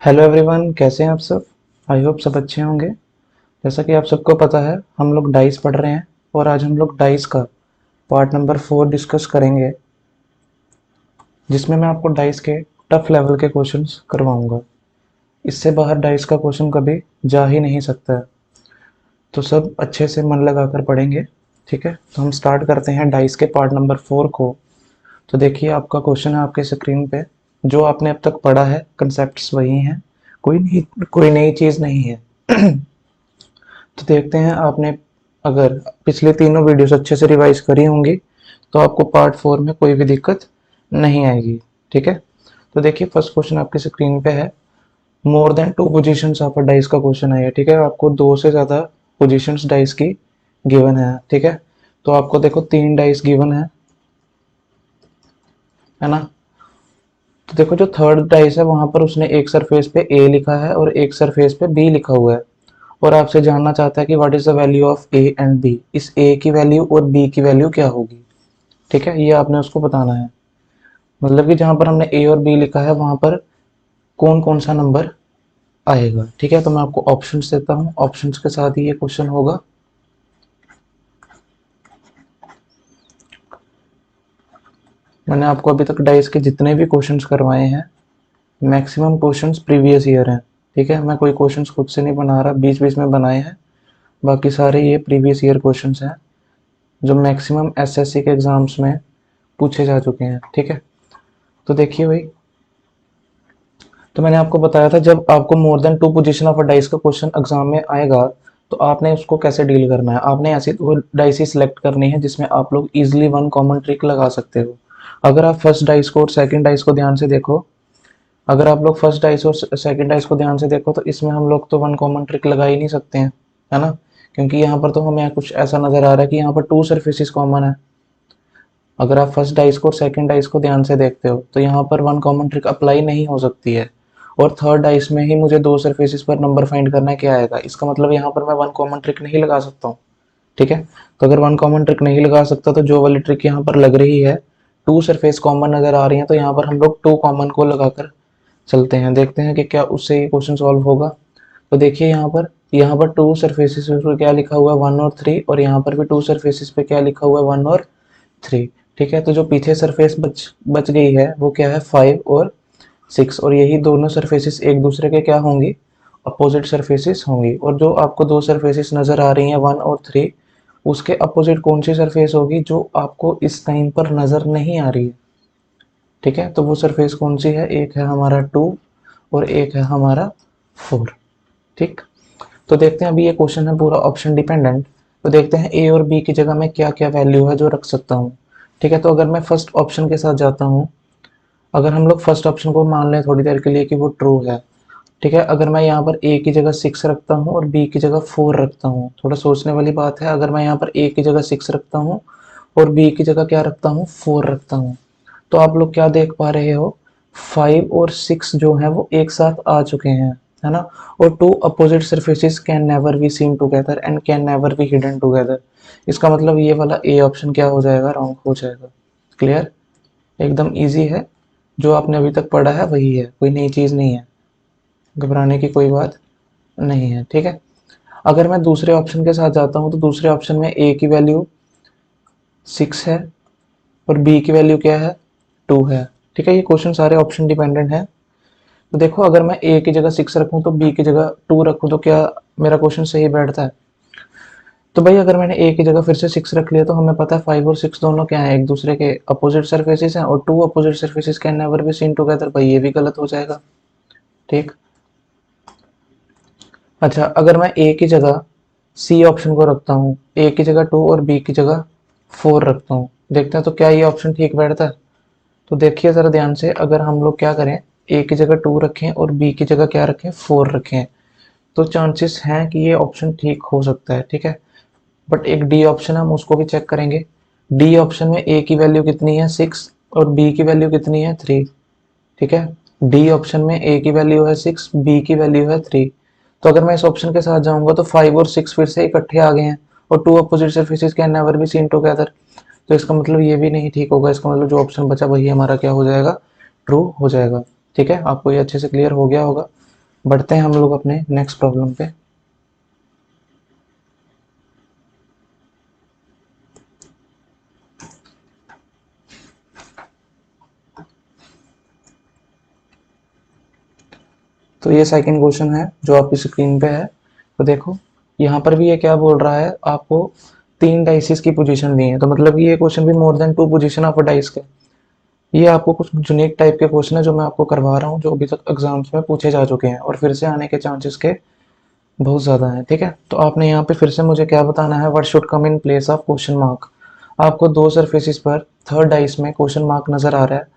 Hello everyone, कैसे हैं आप सब। आई होप सब अच्छे होंगे। जैसा कि आप सबको पता है, हम लोग डाइस पढ़ रहे हैं और आज हम लोग डाइस का पार्ट नंबर 4 डिस्कस करेंगे, जिसमें मैं आपको डाइस के टफ लेवल के क्वेश्चंस करवाऊंगा। इससे बाहर डाइस का क्वेश्चन कभी जा ही नहीं सकता है। तो सब अच्छे से मन लगाकर पढ़ेंगे। ठीक है, तो हम स्टार्ट करते हैं डाइस के पार्ट नंबर 4 को। तो देखिए, आपका क्वेश्चन है आपके स्क्रीन पे। जो आपने अब तक पढ़ा है, कंसेप्ट्स वही हैं, कोई नई चीज़ नहीं है। तो देखते हैं, आपने अगर पिछले तीनों वीडियोस अच्छे से रिवाइज करी होंगी तो आपको पार्ट 4 में कोई भी दिक्कत नहीं आएगी। ठीक है, तो देखिए फर्स्ट क्वेश्चन आपकी स्क्रीन पे है। मोर than two positions of a dice का क्वेश्चन है ये। ठीक है, आपको दो से ज़्यादा पोजीशंस डाइस की गिवन है। ठीक है, तो आपको देखो तीन डाइस गिवन है ना। तो देखो, जो थर्ड डाइस है वहां पर उसने एक सरफेस पे ए लिखा है और एक सरफेस पे बी लिखा हुआ है, और आपसे जानना चाहता है कि what is the value of A and B. इस ए की वैल्यू और बी की वैल्यू क्या होगी। ठीक है, ये आपने उसको बताना है। मतलब कि जहां पर हमने ए और बी लिखा है वहां पर कौन कौन सा नंबर आएगा। ठीक है, तो मैं आपको ऑप्शंस देता हूँ, ऑप्शंस के साथ ही ये क्वेश्चन होगा। मैंने आपको अभी तक डाइस के जितने भी क्वेश्चंस करवाए हैं, मैक्सिमम क्वेश्चंस प्रीवियस ईयर हैं। ठीक है, मैं कोई क्वेश्चंस खुद से नहीं बना रहा, बीच बीच में बनाए हैं। बाकी सारे ये प्रीवियस ईयर क्वेश्चंस हैं जो मैक्सिमम एसएससी के एग्जाम्स में पूछे जा चुके हैं। ठीक है, तो देखिए भाई, तो मैंने आपको बताया था जब आपको more than two position of a dice का क्वेश्चन एग्जाम में आएगा तो आपने उसको कैसे डील करना है। आपने ऐसी वो डाइस ही सिलेक्ट करनी है जिसमें आप लोग इजीली वन कॉमन ट्रिक लगा सकते हो। अगर आप फर्स्ट डाइस को और सेकंड डाइस को ध्यान से देखो, अगर आप लोग फर्स्ट डाइस और सेकंड डाइस को ध्यान से देखो तो इसमें हम लोग तो वन कॉमन ट्रिक लगा ही नहीं सकते हैं, है ना। क्योंकि यहाँ पर तो हमें कुछ ऐसा नजर आ रहा है कि यहाँ पर टू सरफेसेस कॉमन है। अगर आप फर्स्ट डाइस को और सेकंड डाइस को ध्यान से देखते हो तो यहाँ पर वन कॉमन ट्रिक अप्लाई नहीं हो सकती है। और थर्ड डाइस में ही मुझे दो सरफेसेस पर नंबर फाइंड करना है, क्या आएगा। इसका मतलब यहाँ पर मैं वन कॉमन ट्रिक नहीं लगा सकता हूँ। ठीक है, तो अगर वन कॉमन ट्रिक नहीं लगा सकता तो जो वाली ट्रिक यहाँ पर लग रही है, टू सरफेस कॉमन नजर आ रही है, तो यहाँ पर हम लोग टू कॉमन को लगाकर चलते हैं। देखते हैं कि क्या उससे ये क्वेश्चन सॉल्व होगा। तो देखिए, यहाँ पर टू सरफेसेस पे क्या लिखा हुआ है, 1 और 3, और यहाँ पर भी टू सरफेसेस पे क्या लिखा हुआ है, 1 और 3। ठीक है, तो जो पीछे सरफेस बच बच गई है वो क्या है, 5 और 6, और यही दोनों सरफेसेस एक दूसरे के क्या होंगी, अपोजिट सरफेसेस होंगी। और जो आपको दो सरफेसेस नजर आ रही हैं 1 और 3, उसके अपोजिट कौन सी सरफेस होगी जो आपको इस टाइम पर नजर नहीं आ रही है। ठीक है, तो वो सरफेस कौन सी है, एक है हमारा 2 और एक है हमारा 4। ठीक, तो देखते हैं, अभी ये क्वेश्चन है पूरा ऑप्शन डिपेंडेंट। तो देखते हैं ए और बी की जगह में क्या क्या वैल्यू है जो रख सकता हूँ। ठीक है, तो अगर मैं फर्स्ट ऑप्शन के साथ जाता हूँ, अगर हम लोग फर्स्ट ऑप्शन को मान लें थोड़ी देर के लिए कि वो ट्रू है। ठीक है, अगर मैं यहाँ पर ए की जगह 6 रखता हूँ और बी की जगह 4 रखता हूँ, थोड़ा सोचने वाली बात है। अगर मैं यहाँ पर ए की जगह 6 रखता हूँ और बी की जगह क्या रखता हूँ, 4 रखता हूँ, तो आप लोग क्या देख पा रहे हो, 5 और 6 जो है वो एक साथ आ चुके हैं, है ना। और two opposite surfaces can never be seen together and can never be hidden together. इसका मतलब ये वाला ए ऑप्शन क्या हो जाएगा, रॉन्ग हो जाएगा। क्लियर, एकदम इजी है। जो आपने अभी तक पढ़ा है वही है, कोई नई चीज़ नहीं है, घबराने की कोई बात नहीं है। ठीक है, अगर मैं दूसरे ऑप्शन के साथ जाता हूँ तो दूसरे ऑप्शन में ए की वैल्यू 6 है और बी की वैल्यू क्या है, 2 है। ठीक है, ये क्वेश्चन सारे ऑप्शन डिपेंडेंट है। तो देखो, अगर मैं ए की जगह 6 रखूं तो बी की जगह 2 रखूं तो क्या मेरा क्वेश्चन सही बैठता है। तो भाई, अगर मैंने ए की जगह फिर से 6 रख लिया तो हमें पता है 5 और 6 दोनों क्या है, एक दूसरे के अपोजिट सरफेसेस हैं, और two opposite surfaces can never be seen together. भाई ये भी गलत हो जाएगा। ठीक, अच्छा, अगर मैं ए की जगह सी ऑप्शन को रखता हूँ, ए की जगह 2 और बी की जगह 4 रखता हूँ, देखते हैं तो क्या ये ऑप्शन ठीक बैठता है। तो देखिए ज़रा ध्यान से, अगर हम लोग क्या करें, ए की जगह 2 रखें और बी की जगह क्या रखें, 4 रखें, तो चांसेस हैं कि ये ऑप्शन ठीक हो सकता है। ठीक है, बट एक डी ऑप्शन है, हम उसको भी चेक करेंगे। डी ऑप्शन में ए की वैल्यू कितनी है, 6, और बी की वैल्यू कितनी है, 3। ठीक है, डी ऑप्शन में ए की वैल्यू है 6, बी की वैल्यू है 3। तो अगर मैं इस ऑप्शन के साथ जाऊंगा तो 5 और 6 फिर से इकट्ठे आ गए हैं, और two opposite surfaces can never be seen together. तो इसका मतलब ये भी नहीं ठीक होगा। इसका मतलब जो ऑप्शन बचा वही हमारा क्या हो जाएगा, ट्रू हो जाएगा। ठीक है, आपको ये अच्छे से क्लियर हो गया होगा। बढ़ते हैं हम लोग अपने नेक्स्ट प्रॉब्लम पे। तो ये सेकंड क्वेश्चन है जो आपकी स्क्रीन पे है। तो देखो यहाँ पर भी ये क्या बोल रहा है, आपको 3 डाइसिस की पोजीशन दी है, तो मतलब ये क्वेश्चन भी more than 2 position of a dice के। ये आपको कुछ यूनिक टाइप के क्वेश्चन है जो मैं आपको करवा रहा हूँ, जो अभी तक एग्जाम्स में पूछे जा चुके हैं और फिर से आने के चांसेस के बहुत ज़्यादा है। ठीक है, तो आपने यहाँ पे फिर से मुझे क्या बताना है, what should come in place of question mark. आपको 2 सरफेसेस पर थर्ड डाइस में क्वेश्चन मार्क नजर आ रहा है,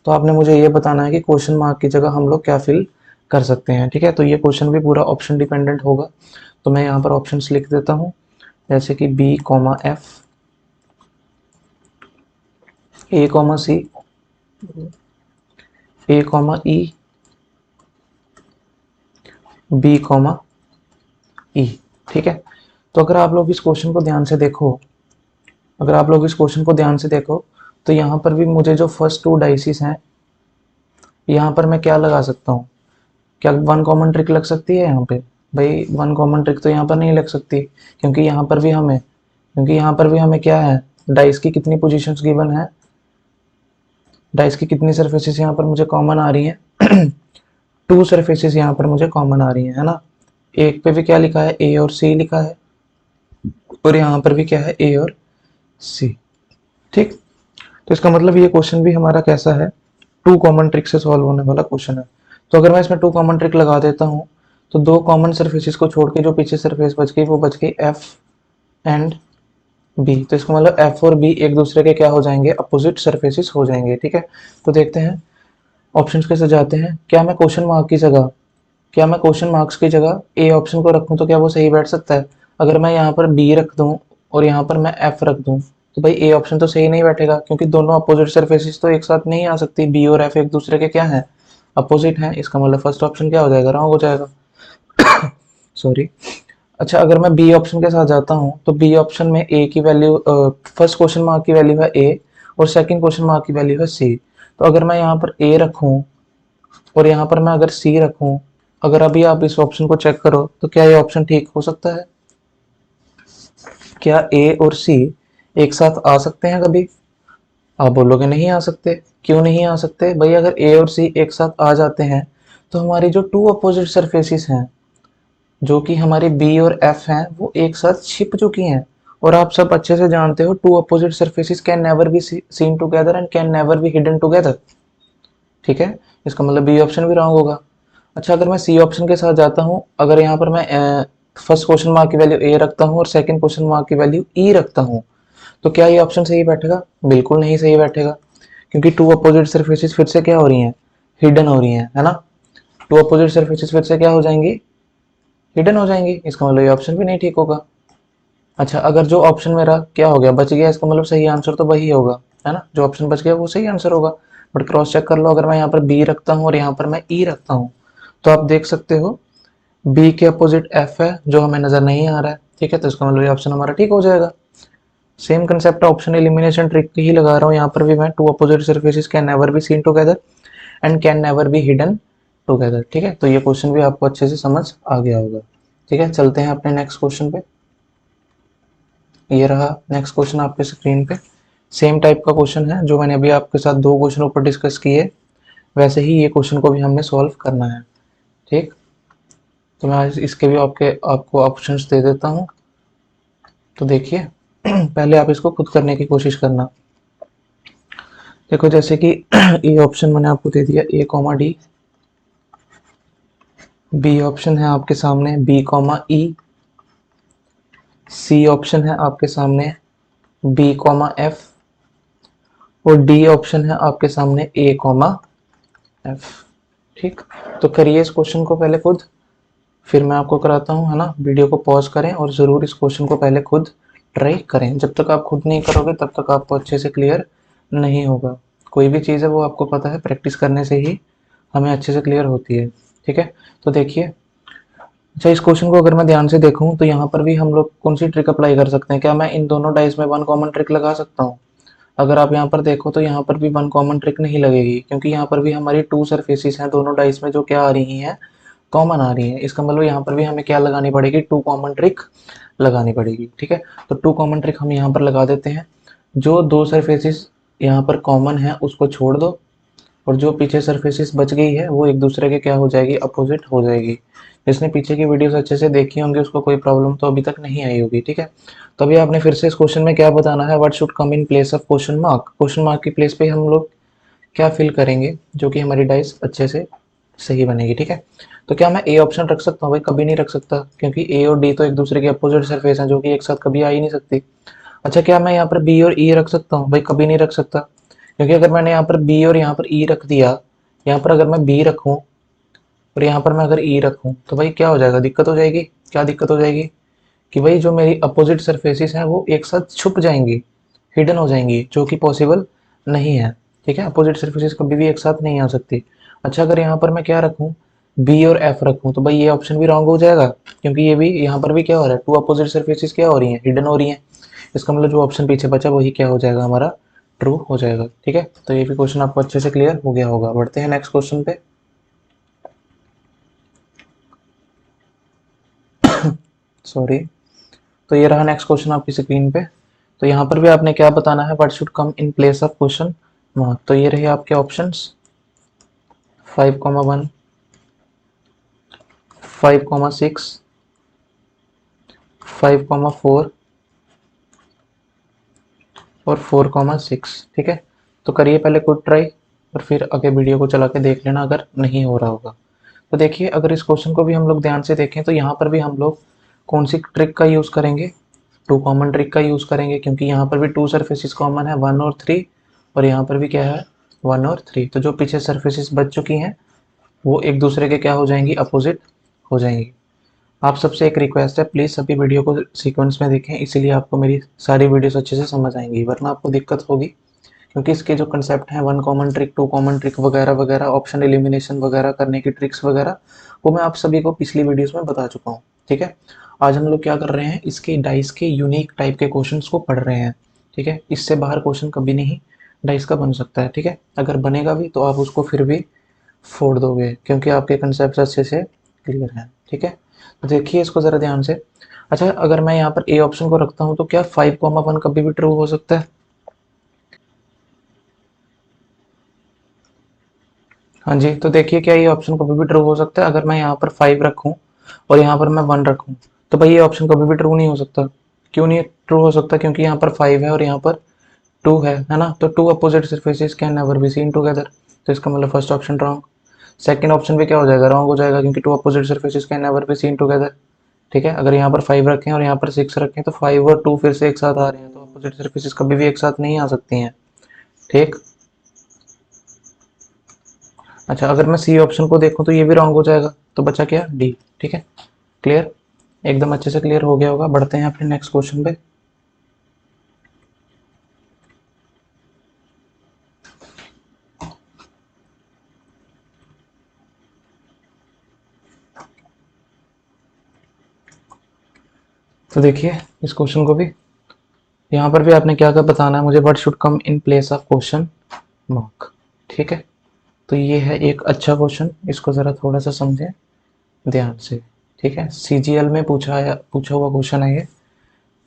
तो आपने मुझे ये बताना है कि क्वेश्चन मार्क की जगह हम लोग क्या फिल कर सकते हैं। ठीक है, तो ये क्वेश्चन भी पूरा ऑप्शन डिपेंडेंट होगा, तो मैं यहाँ पर ऑप्शंस लिख देता हूँ, जैसे कि B comma F, A comma C, A comma E, B comma E. ठीक है, तो अगर आप लोग इस क्वेश्चन को ध्यान से देखो, अगर आप लोग इस क्वेश्चन को ध्यान से देखो, तो यहाँ पर भी मुझे जो फर्स्ट 2 डाइसिस हैं, यहाँ पर मैं क्या लगा सकता हूँ, क्या वन कॉमन ट्रिक लग सकती है यहाँ पे? भाई वन कॉमन ट्रिक तो यहाँ पर नहीं लग सकती, क्योंकि यहाँ पर भी हमें, क्या है, डाइस की कितनी पोजीशंस गिवन है, डाइस की कितनी सरफेसेस यहाँ पर मुझे कॉमन आ रही हैं 2 सरफेसेस यहाँ पर मुझे कॉमन आ रही हैं, है ना। एक पे भी क्या लिखा है, ए और सी लिखा है, और यहाँ पर भी क्या है, ए और सी। ठीक, तो इसका मतलब ये क्वेश्चन भी हमारा कैसा है, 2 कॉमन ट्रिक से सॉल्व होने वाला क्वेश्चन है। तो अगर मैं इसमें 2 कॉमन ट्रिक लगा देता हूँ, तो 2 कॉमन सरफेसेस को छोड़ के जो पीछे सरफेस बच गई वो बच गई एफ एंड बी। तो इसका मतलब एफ और बी एक दूसरे के क्या हो जाएंगे, अपोजिट सरफेसेस हो जाएंगे। ठीक है, तो देखते हैं ऑप्शंस कैसे जाते हैं। क्या मैं क्वेश्चन मार्क्स की जगह ए ऑप्शन को रखूं तो क्या वो सही बैठ सकता है? अगर मैं यहाँ पर बी रख दूं और यहाँ पर मैं एफ रख दूं, तो भाई ए ऑप्शन तो सही नहीं बैठेगा, क्योंकि दोनों अपोजिट सरफेसेस तो एक साथ नहीं आ सकती। बी और एफ एक दूसरे के क्या है, अपोजिट हैं। इसका मतलब फर्स्ट ऑप्शन क्या हो जाएगा, रॉन्ग हो जाएगा। सॉरी। अच्छा, अगर मैं बी ऑप्शन के साथ जाता हूँ, तो बी ऑप्शन में ए की वैल्यू, फर्स्ट क्वेश्चन मार्क की वैल्यू है ए और सेकंड क्वेश्चन मार्क की वैल्यू है सी। तो अगर मैं यहाँ पर ए रखूँ और यहाँ पर मैं अगर सी रखूँ, अगर अभी आप इस ऑप्शन को चेक करो, तो क्या ये ऑप्शन ठीक हो सकता है? क्या ए और सी एक साथ आ सकते हैं कभी? आप बोलोगे नहीं आ सकते। क्यों नहीं आ सकते भाई? अगर ए और सी एक साथ आ जाते हैं, तो हमारी जो 2 अपोजिट सरफेसेस हैं, जो कि हमारे बी और एफ हैं, वो एक साथ छिप चुकी हैं। और आप सब अच्छे से जानते हो, 2 opposite surfaces can never be seen together and can never be hidden together. ठीक है, इसका मतलब बी ऑप्शन भी रॉन्ग होगा। अच्छा, अगर मैं सी ऑप्शन के साथ जाता हूँ, अगर यहाँ पर मैं फर्स्ट क्वेश्चन मार्क की वैल्यू ए रखता हूँ और सेकंड क्वेश्चन मार्क की वैल्यू ई रखता हूँ, तो क्या ये ऑप्शन सही बैठेगा? बिल्कुल नहीं सही बैठेगा, क्योंकि 2 अपोजिट सरफेसेस फिर से क्या हो रही हैं, हिडन हो रही हैं, है ना। 2 अपोजिट सरफेसेस फिर से क्या हो जाएंगी, हिडन हो जाएंगी। इसका मतलब ये ऑप्शन भी नहीं ठीक होगा। अच्छा, अगर जो ऑप्शन मेरा क्या हो गया, बच गया, इसका मतलब सही आंसर तो वही होगा, है ना, जो ऑप्शन बच गया वो सही आंसर होगा। बट क्रॉस चेक कर लो, अगर मैं यहाँ पर बी रखता हूँ और यहाँ पर मैं ई रखता हूँ, तो आप देख सकते हो बी के अपोजिट एफ है, जो हमें नजर नहीं आ रहा है। ठीक है, तो इसका मतलब ये ऑप्शन हमारा ठीक हो जाएगा। Same concept option elimination trick ही लगा रहा हूँ यहाँ पर भी मैं, 2 opposite surfaces can never be seen together and can never be hidden together. ठीक है, तो ये क्वेश्चन भी आपको अच्छे से समझ आ गया होगा। ठीक है, चलते हैं अपने नेक्स्ट क्वेश्चन पे। ये रहा नेक्स्ट क्वेश्चन आपके स्क्रीन पे। सेम टाइप का क्वेश्चन है, जो मैंने अभी आपके साथ 2 क्वेश्चनों पर डिस्कस किए, वैसे ही ये क्वेश्चन को भी हमने सॉल्व करना है। ठीक, तो मैं इसके भी आपको ऑप्शंस दे देता हूँ। तो देखिए पहले आप इसको खुद करने की कोशिश करना। देखो जैसे कि ए ऑप्शन मैंने आपको दे दिया, A comma D. B option है आपके सामने B comma E. C option है आपके सामने बी कॉमा एफ। और डी ऑप्शन है आपके सामने ए कॉमा एफ। ठीक, तो करिए इस क्वेश्चन को पहले खुद, फिर मैं आपको कराता हूँ, है ना। वीडियो को पॉज करें और ज़रूर इस क्वेश्चन को पहले खुद ट्राई करें। जब तक आप खुद नहीं करोगे तब तक आपको अच्छे से क्लियर नहीं होगा। कोई भी चीज़ है वो आपको पता है, प्रैक्टिस करने से ही हमें अच्छे से क्लियर होती है। ठीक है, तो देखिए, अच्छा इस क्वेश्चन को अगर मैं ध्यान से देखूं, तो यहाँ पर भी हम लोग कौन सी ट्रिक अप्लाई कर सकते हैं? क्या मैं इन दोनों डाइस में वन कॉमन ट्रिक लगा सकता हूँ? अगर आप यहाँ पर देखो, तो यहाँ पर भी वन कॉमन ट्रिक नहीं लगेगी, क्योंकि यहाँ पर भी हमारी 2 सरफेसेस हैं दोनों डाइस में, जो क्या आ रही हैं, कॉमन आ रही है, इसका मतलब यहाँ पर भी हमें क्या लगानी पड़ेगी, टू कॉमन ट्रिक लगानी पड़ेगी। ठीक है, तो टू कॉमन ट्रिक हम यहाँ पर लगा देते हैं। जो दो सरफेसेस यहाँ पर कॉमन है उसको छोड़ दो, और जो पीछे सरफेसेस बच गई है वो एक दूसरे के क्या हो जाएगी, अपोजिट हो जाएगी। जिसने पीछे की वीडियोस अच्छे से देखी होंगी उसको कोई प्रॉब्लम तो अभी तक नहीं आई होगी। ठीक है, तो अभी आपने फिर से इस क्वेश्चन में क्या बताना है, what should come in place of question mark. Question mark की प्लेस पे हम लोग क्या फिल करेंगे जो कि हमारी डाइस अच्छे से सही बनेगी। ठीक है, तो क्या मैं ए ऑप्शन रख सकता हूँ? भाई कभी नहीं रख सकता, क्योंकि ए और डी तो एक दूसरे के अपोजिट सरफेस हैं जो कि एक साथ कभी आ ही नहीं सकती। अच्छा, क्या मैं यहाँ पर बी और ई रख सकता हूँ? भाई कभी नहीं रख सकता, क्योंकि अगर मैंने यहाँ पर बी और यहाँ पर ई रख दिया, यहाँ पर अगर मैं बी रखूँ और यहाँ पर मैं अगर ई रखूँ तो भाई क्या हो जाएगा, दिक्कत हो जाएगी। क्या दिक्कत हो जाएगी कि भाई जो मेरी अपोजिट सरफेसेस हैं वो एक साथ छुप जाएंगी, हिडन हो जाएंगी, जो कि पॉसिबल नहीं है। ठीक है, अपोजिट सर्फेसिस कभी भी एक साथ नहीं आ सकती। अच्छा, अगर यहाँ पर मैं क्या रखूँ, बी और एफ रखूँ, तो भाई ये ऑप्शन भी रॉन्ग हो जाएगा, क्योंकि ये भी यहाँ पर भी क्या हो रहा है, टू अपोजिट सर्फेसिस क्या हो रही हैं, हिडन हो रही हैं। इसका मतलब जो ऑप्शन पीछे बचा वही क्या हो जाएगा, हमारा ट्रू हो जाएगा। ठीक है, तो ये भी क्वेश्चन आपको अच्छे से क्लियर हो गया होगा। बढ़ते हैं नेक्स्ट क्वेश्चन पे। सॉरी, तो ये रहा नेक्स्ट क्वेश्चन आपकी स्क्रीन पे। तो यहाँ पर भी आपने क्या बताना है, what should come in place of question mark. तो ये रहे आपके ऑप्शंस 5,1, 5,6, 5,4 और 4,6। ठीक है, तो करिए पहले कुछ ट्राई और फिर आगे वीडियो को चला के देख लेना अगर नहीं हो रहा होगा। तो देखिए, अगर इस क्वेश्चन को भी हम लोग ध्यान से देखें तो यहाँ पर भी हम लोग कौन सी ट्रिक का यूज़ करेंगे, टू कॉमन ट्रिक का यूज़ करेंगे, क्योंकि यहाँ पर भी टू सरफेसेस कॉमन है, 1 और 3, और यहाँ पर भी क्या है, 1 और 3। तो जो पीछे सरफेसेस बच चुकी हैं वो एक दूसरे के क्या हो जाएंगी, अपोजिट हो जाएंगी। आप सबसे एक रिक्वेस्ट है, प्लीज़ सभी वीडियो को सीक्वेंस में देखें, इसीलिए आपको मेरी सारी वीडियोस अच्छे से समझ आएंगी, वरना आपको दिक्कत होगी। क्योंकि इसके जो कंसेप्ट हैं, one common trick, two common trick वगैरह वगैरह, ऑप्शन एलिमिनेशन वगैरह करने की ट्रिक्स वगैरह, वो मैं आप सभी को पिछली वीडियोस में बता चुका हूँ। ठीक है, आज हम लोग क्या कर रहे हैं, इसके डाइस के यूनिक टाइप के क्वेश्चंस को पढ़ रहे हैं। ठीक है, इससे बाहर क्वेश्चन कभी नहीं डाइस का बन सकता है। ठीक है, अगर बनेगा भी तो आप उसको फिर भी फोड़ दोगे, क्योंकि आपके कंसेप्ट अच्छे से क्लियर हैं। ठीक है, तो देखिए इसको ज़रा ध्यान से। अच्छा, अगर मैं यहाँ पर ए ऑप्शन को रखता हूँ तो क्या 5,1 कभी भी ट्रू हो सकता है? हाँ जी, तो देखिए क्या ये ऑप्शन कभी भी ट्रू हो सकता है? अगर मैं यहाँ पर 5 रखूँ और यहाँ पर मैं 1 रखूँ तो भाई ये ऑप्शन कभी भी ट्रू नहीं हो सकता। क्यों नहीं ट्रू हो सकता? क्योंकि यहाँ पर 5 है और यहाँ पर 2 है ना, तो two opposite surfaces can never be seen together. तो इसका मतलब first option wrong. Second option भी क्या हो जाएगा, रॉन्ग हो जाएगा, क्योंकि two opposite surfaces can never be seen together. ठीक है, अगर यहाँ पर 5 रखें और यहाँ पर 6 रखें तो 5 और 2 फिर से एक साथ आ रहे हैं, तो अपोजिट सरफेसेस कभी भी एक साथ नहीं आ सकती हैं। ठीक, अच्छा, अगर मैं सी ऑप्शन को देखूं तो ये भी रॉन्ग हो जाएगा, तो बचा क्या, डी। ठीक है, क्लियर, एकदम अच्छे से क्लियर हो गया होगा। बढ़ते हैं अपने नेक्स्ट क्वेश्चन पे। तो देखिए इस क्वेश्चन को भी, यहाँ पर भी आपने क्या क्या बताना है मुझे, what should come in place of question mark. ठीक है, तो ये है एक अच्छा क्वेश्चन, इसको ज़रा थोड़ा सा समझें ध्यान से। ठीक है, सीजीएल में पूछा हुआ क्वेश्चन है ये,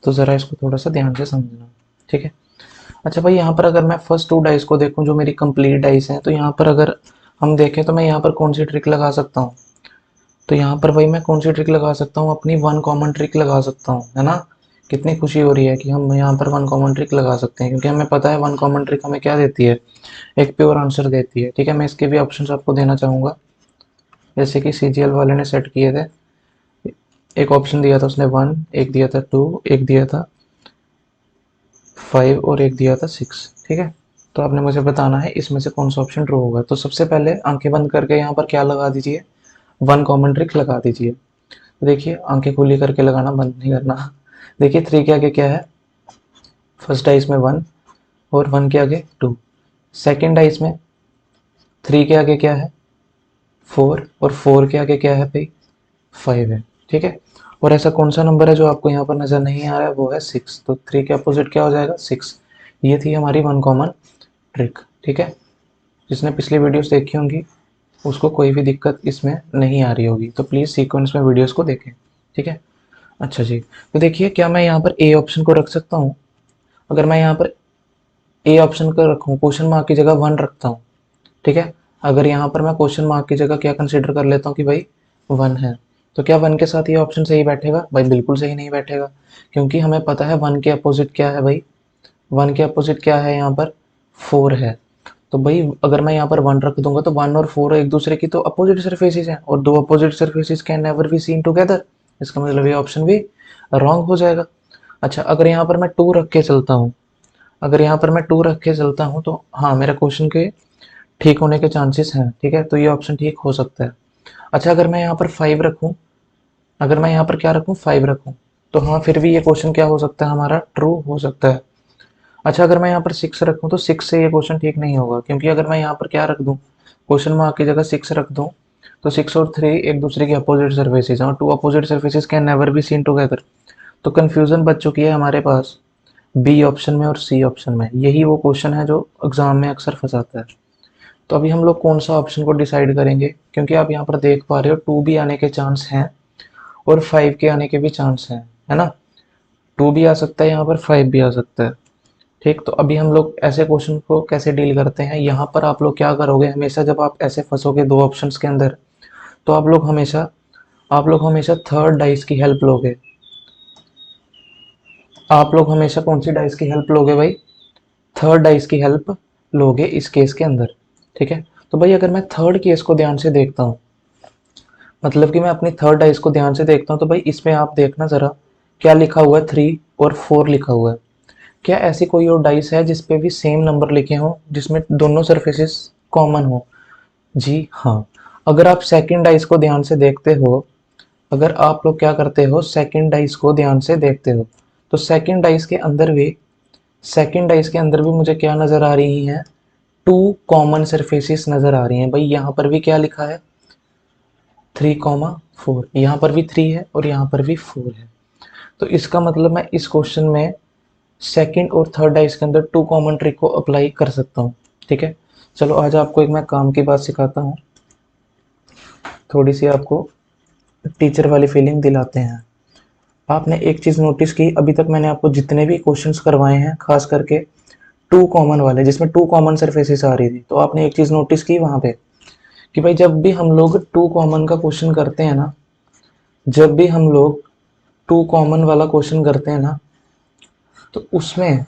तो ज़रा इसको थोड़ा सा ध्यान से समझना। ठीक है, अच्छा भाई, यहाँ पर अगर मैं फर्स्ट टू डाइस को देखूँ जो मेरी कंप्लीट डाइस हैं, तो यहाँ पर अगर हम देखें तो मैं यहाँ पर कौन सी ट्रिक लगा सकता हूँ, तो यहाँ पर भाई मैं कौन सी ट्रिक लगा सकता हूँ, अपनी वन कॉमन ट्रिक लगा सकता हूँ, है ना। कितनी खुशी हो रही है कि हम यहाँ पर वन कॉमन ट्रिक लगा सकते हैं, क्योंकि हमें पता है वन कॉमन ट्रिक हमें क्या देती है, एक प्योर आंसर देती है। ठीक है, मैं इसके भी ऑप्शंस आपको देना चाहूँगा, जैसे कि सीजीएल वाले ने सेट किए थे। एक ऑप्शन दिया था उसने 1, एक दिया था 2, एक दिया था 5 और एक दिया था 6। ठीक है, तो आपने मुझे बताना है इसमें से कौन सा ऑप्शन ट्रू होगा। तो सबसे पहले आंखें बंद करके यहाँ पर क्या लगा दीजिए, वन कॉमन ट्रिक लगा दीजिए। तो देखिए, आंखें खुली करके लगाना, बंद नहीं करना। देखिए 3 के आगे क्या है, फर्स्ट डाइस में 1 और 1 के आगे 2। सेकेंड डाइस में 3 के आगे क्या है, 4 और 4 के आगे क्या है भाई, 5 है। ठीक है, और ऐसा कौन सा नंबर है जो आपको यहाँ पर नजर नहीं आ रहा है, वो है 6। तो 3 के अपोजिट क्या हो जाएगा, 6। ये थी हमारी वन कॉमन ट्रिक। ठीक है, जिसने पिछली वीडियोस देखी होंगी उसको कोई भी दिक्कत इसमें नहीं आ रही होगी। तो प्लीज़ सीक्वेंस में वीडियोस को देखें, ठीक है। अच्छा जी, तो देखिए क्या मैं यहाँ पर ए ऑप्शन को रख सकता हूँ? अगर मैं यहाँ पर ए ऑप्शन को रखूँ, क्वेश्चन मार्क की जगह 1 रखता हूँ, ठीक है। अगर यहाँ पर मैं क्वेश्चन मार्क की जगह क्या कंसीडर कर लेता हूँ कि भाई 1 है, तो क्या 1 के साथ ये ऑप्शन सही बैठेगा? भाई बिल्कुल सही नहीं बैठेगा, क्योंकि हमें पता है 1 के अपोजिट क्या है भाई, 1 के अपोजिट क्या है यहाँ पर, 4 है। तो भाई अगर मैं यहाँ पर 1 रख दूंगा तो 1 और 4 एक दूसरे की तो अपोजिट सरफेसेस हैं, और दो opposite surfaces can never be seen together. इसका मतलब ये ऑप्शन भी रॉन्ग हो जाएगा। अच्छा, अगर यहाँ पर मैं 2 रख के चलता हूँ, अगर यहाँ पर मैं 2 रख के चलता हूँ तो हाँ, मेरा क्वेश्चन के ठीक होने के चांसेस हैं, ठीक है, तो ये ऑप्शन ठीक हो सकता है। अच्छा, अगर मैं यहाँ पर 5 रखूँ, अगर मैं यहाँ पर क्या रखूँ, 5 रखूँ, तो हाँ फिर भी ये क्वेश्चन क्या हो सकता है, हमारा ट्रू हो सकता है। अच्छा, अगर मैं यहाँ पर 6 रखूँ तो 6 से ये क्वेश्चन ठीक नहीं होगा, क्योंकि अगर मैं यहाँ पर क्या रख दूँ, क्वेश्चन मार्क की जगह 6 रख दूँ, तो 6 और 3 एक दूसरे की अपोजिट सर्फेसेज हैं, और two opposite surfaces can never be seen together. तो कंफ्यूजन बच चुकी है हमारे पास बी ऑप्शन में और सी ऑप्शन में। यही वो क्वेश्चन है जो एग्जाम में अक्सर फंसाता है। तो अभी हम लोग कौन सा ऑप्शन को डिसाइड करेंगे, क्योंकि आप यहाँ पर देख पा रहे हो 2 भी आने के चांस हैं और 5 के आने के भी चांस हैं, है ना। 2 भी आ सकता है यहाँ पर, 5 भी आ सकता है, ठीक। तो अभी हम लोग ऐसे क्वेश्चन को कैसे डील करते हैं, यहाँ पर आप लोग क्या करोगे, हमेशा जब आप ऐसे फंसोगे दो ऑप्शंस के अंदर, तो आप लोग हमेशा थर्ड डाइस की हेल्प लोगे। आप लोग हमेशा कौन सी डाइस की हेल्प लोगे भाई, थर्ड डाइस की हेल्प लोगे इस केस के अंदर, ठीक है। तो भाई अगर मैं थर्ड केस को ध्यान से देखता हूँ, मतलब कि मैं अपनी थर्ड डाइस को ध्यान से देखता हूँ, तो भाई इसमें आप देखना जरा, क्या लिखा हुआ है, 3 और 4 लिखा हुआ है। क्या ऐसी कोई और डाइस है जिसपे भी सेम नंबर लिखे हों, जिसमें दोनों सरफेसेस कॉमन हो? जी हाँ। अगर आप सेकंड डाइस को ध्यान से देखते हो, अगर आप लोग क्या करते हो, सेकंड डाइस को ध्यान से देखते हो, तो सेकंड डाइस के अंदर भी मुझे क्या नज़र आ रही हैं, 2 कॉमन सरफेसेस नज़र आ रही हैं। भाई यहाँ पर भी क्या लिखा है, 3,4, यहाँ पर भी 3 है और यहाँ पर भी 4 है। तो इसका मतलब मैं इस क्वेश्चन में सेकंड और थर्ड डाइस के अंदर 2 कॉमन ट्रिक को अप्लाई कर सकता हूँ, ठीक है। चलो आज आपको एक मैं काम की बात सिखाता हूँ, थोड़ी सी आपको टीचर वाली फीलिंग दिलाते हैं। आपने एक चीज़ नोटिस की, अभी तक मैंने आपको जितने भी क्वेश्चंस करवाए हैं, खास करके 2 कॉमन वाले जिसमें 2 कॉमन सरफेसेस आ रही थी, तो आपने एक चीज़ नोटिस की वहाँ पे कि भाई जब भी हम लोग 2 कॉमन का क्वेश्चन करते हैं ना, जब भी हम लोग 2 कॉमन वाला क्वेश्चन करते हैं ना, तो उसमें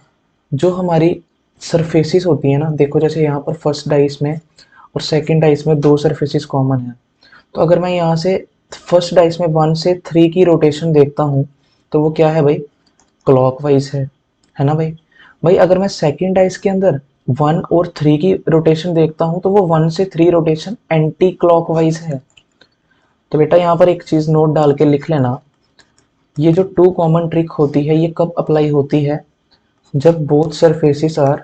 जो हमारी सरफेसेस होती है ना, देखो जैसे यहाँ पर फर्स्ट डाइस में और सेकंड डाइस में 2 सरफेसेस कॉमन है। तो अगर मैं यहाँ से फर्स्ट डाइस में 1 से 3 की रोटेशन देखता हूँ, तो वो क्या है भाई, क्लॉकवाइज है ना भाई। भाई अगर मैं सेकंड डाइस के अंदर 1 और 3 की रोटेशन देखता हूँ, तो वो 1 से 3 रोटेशन एंटी क्लॉकवाइज है। तो बेटा यहाँ पर एक चीज़ नोट डाल के लिख लेना, ये जो 2 कॉमन ट्रिक होती है ये कब अप्लाई होती है, जब both surfaces are,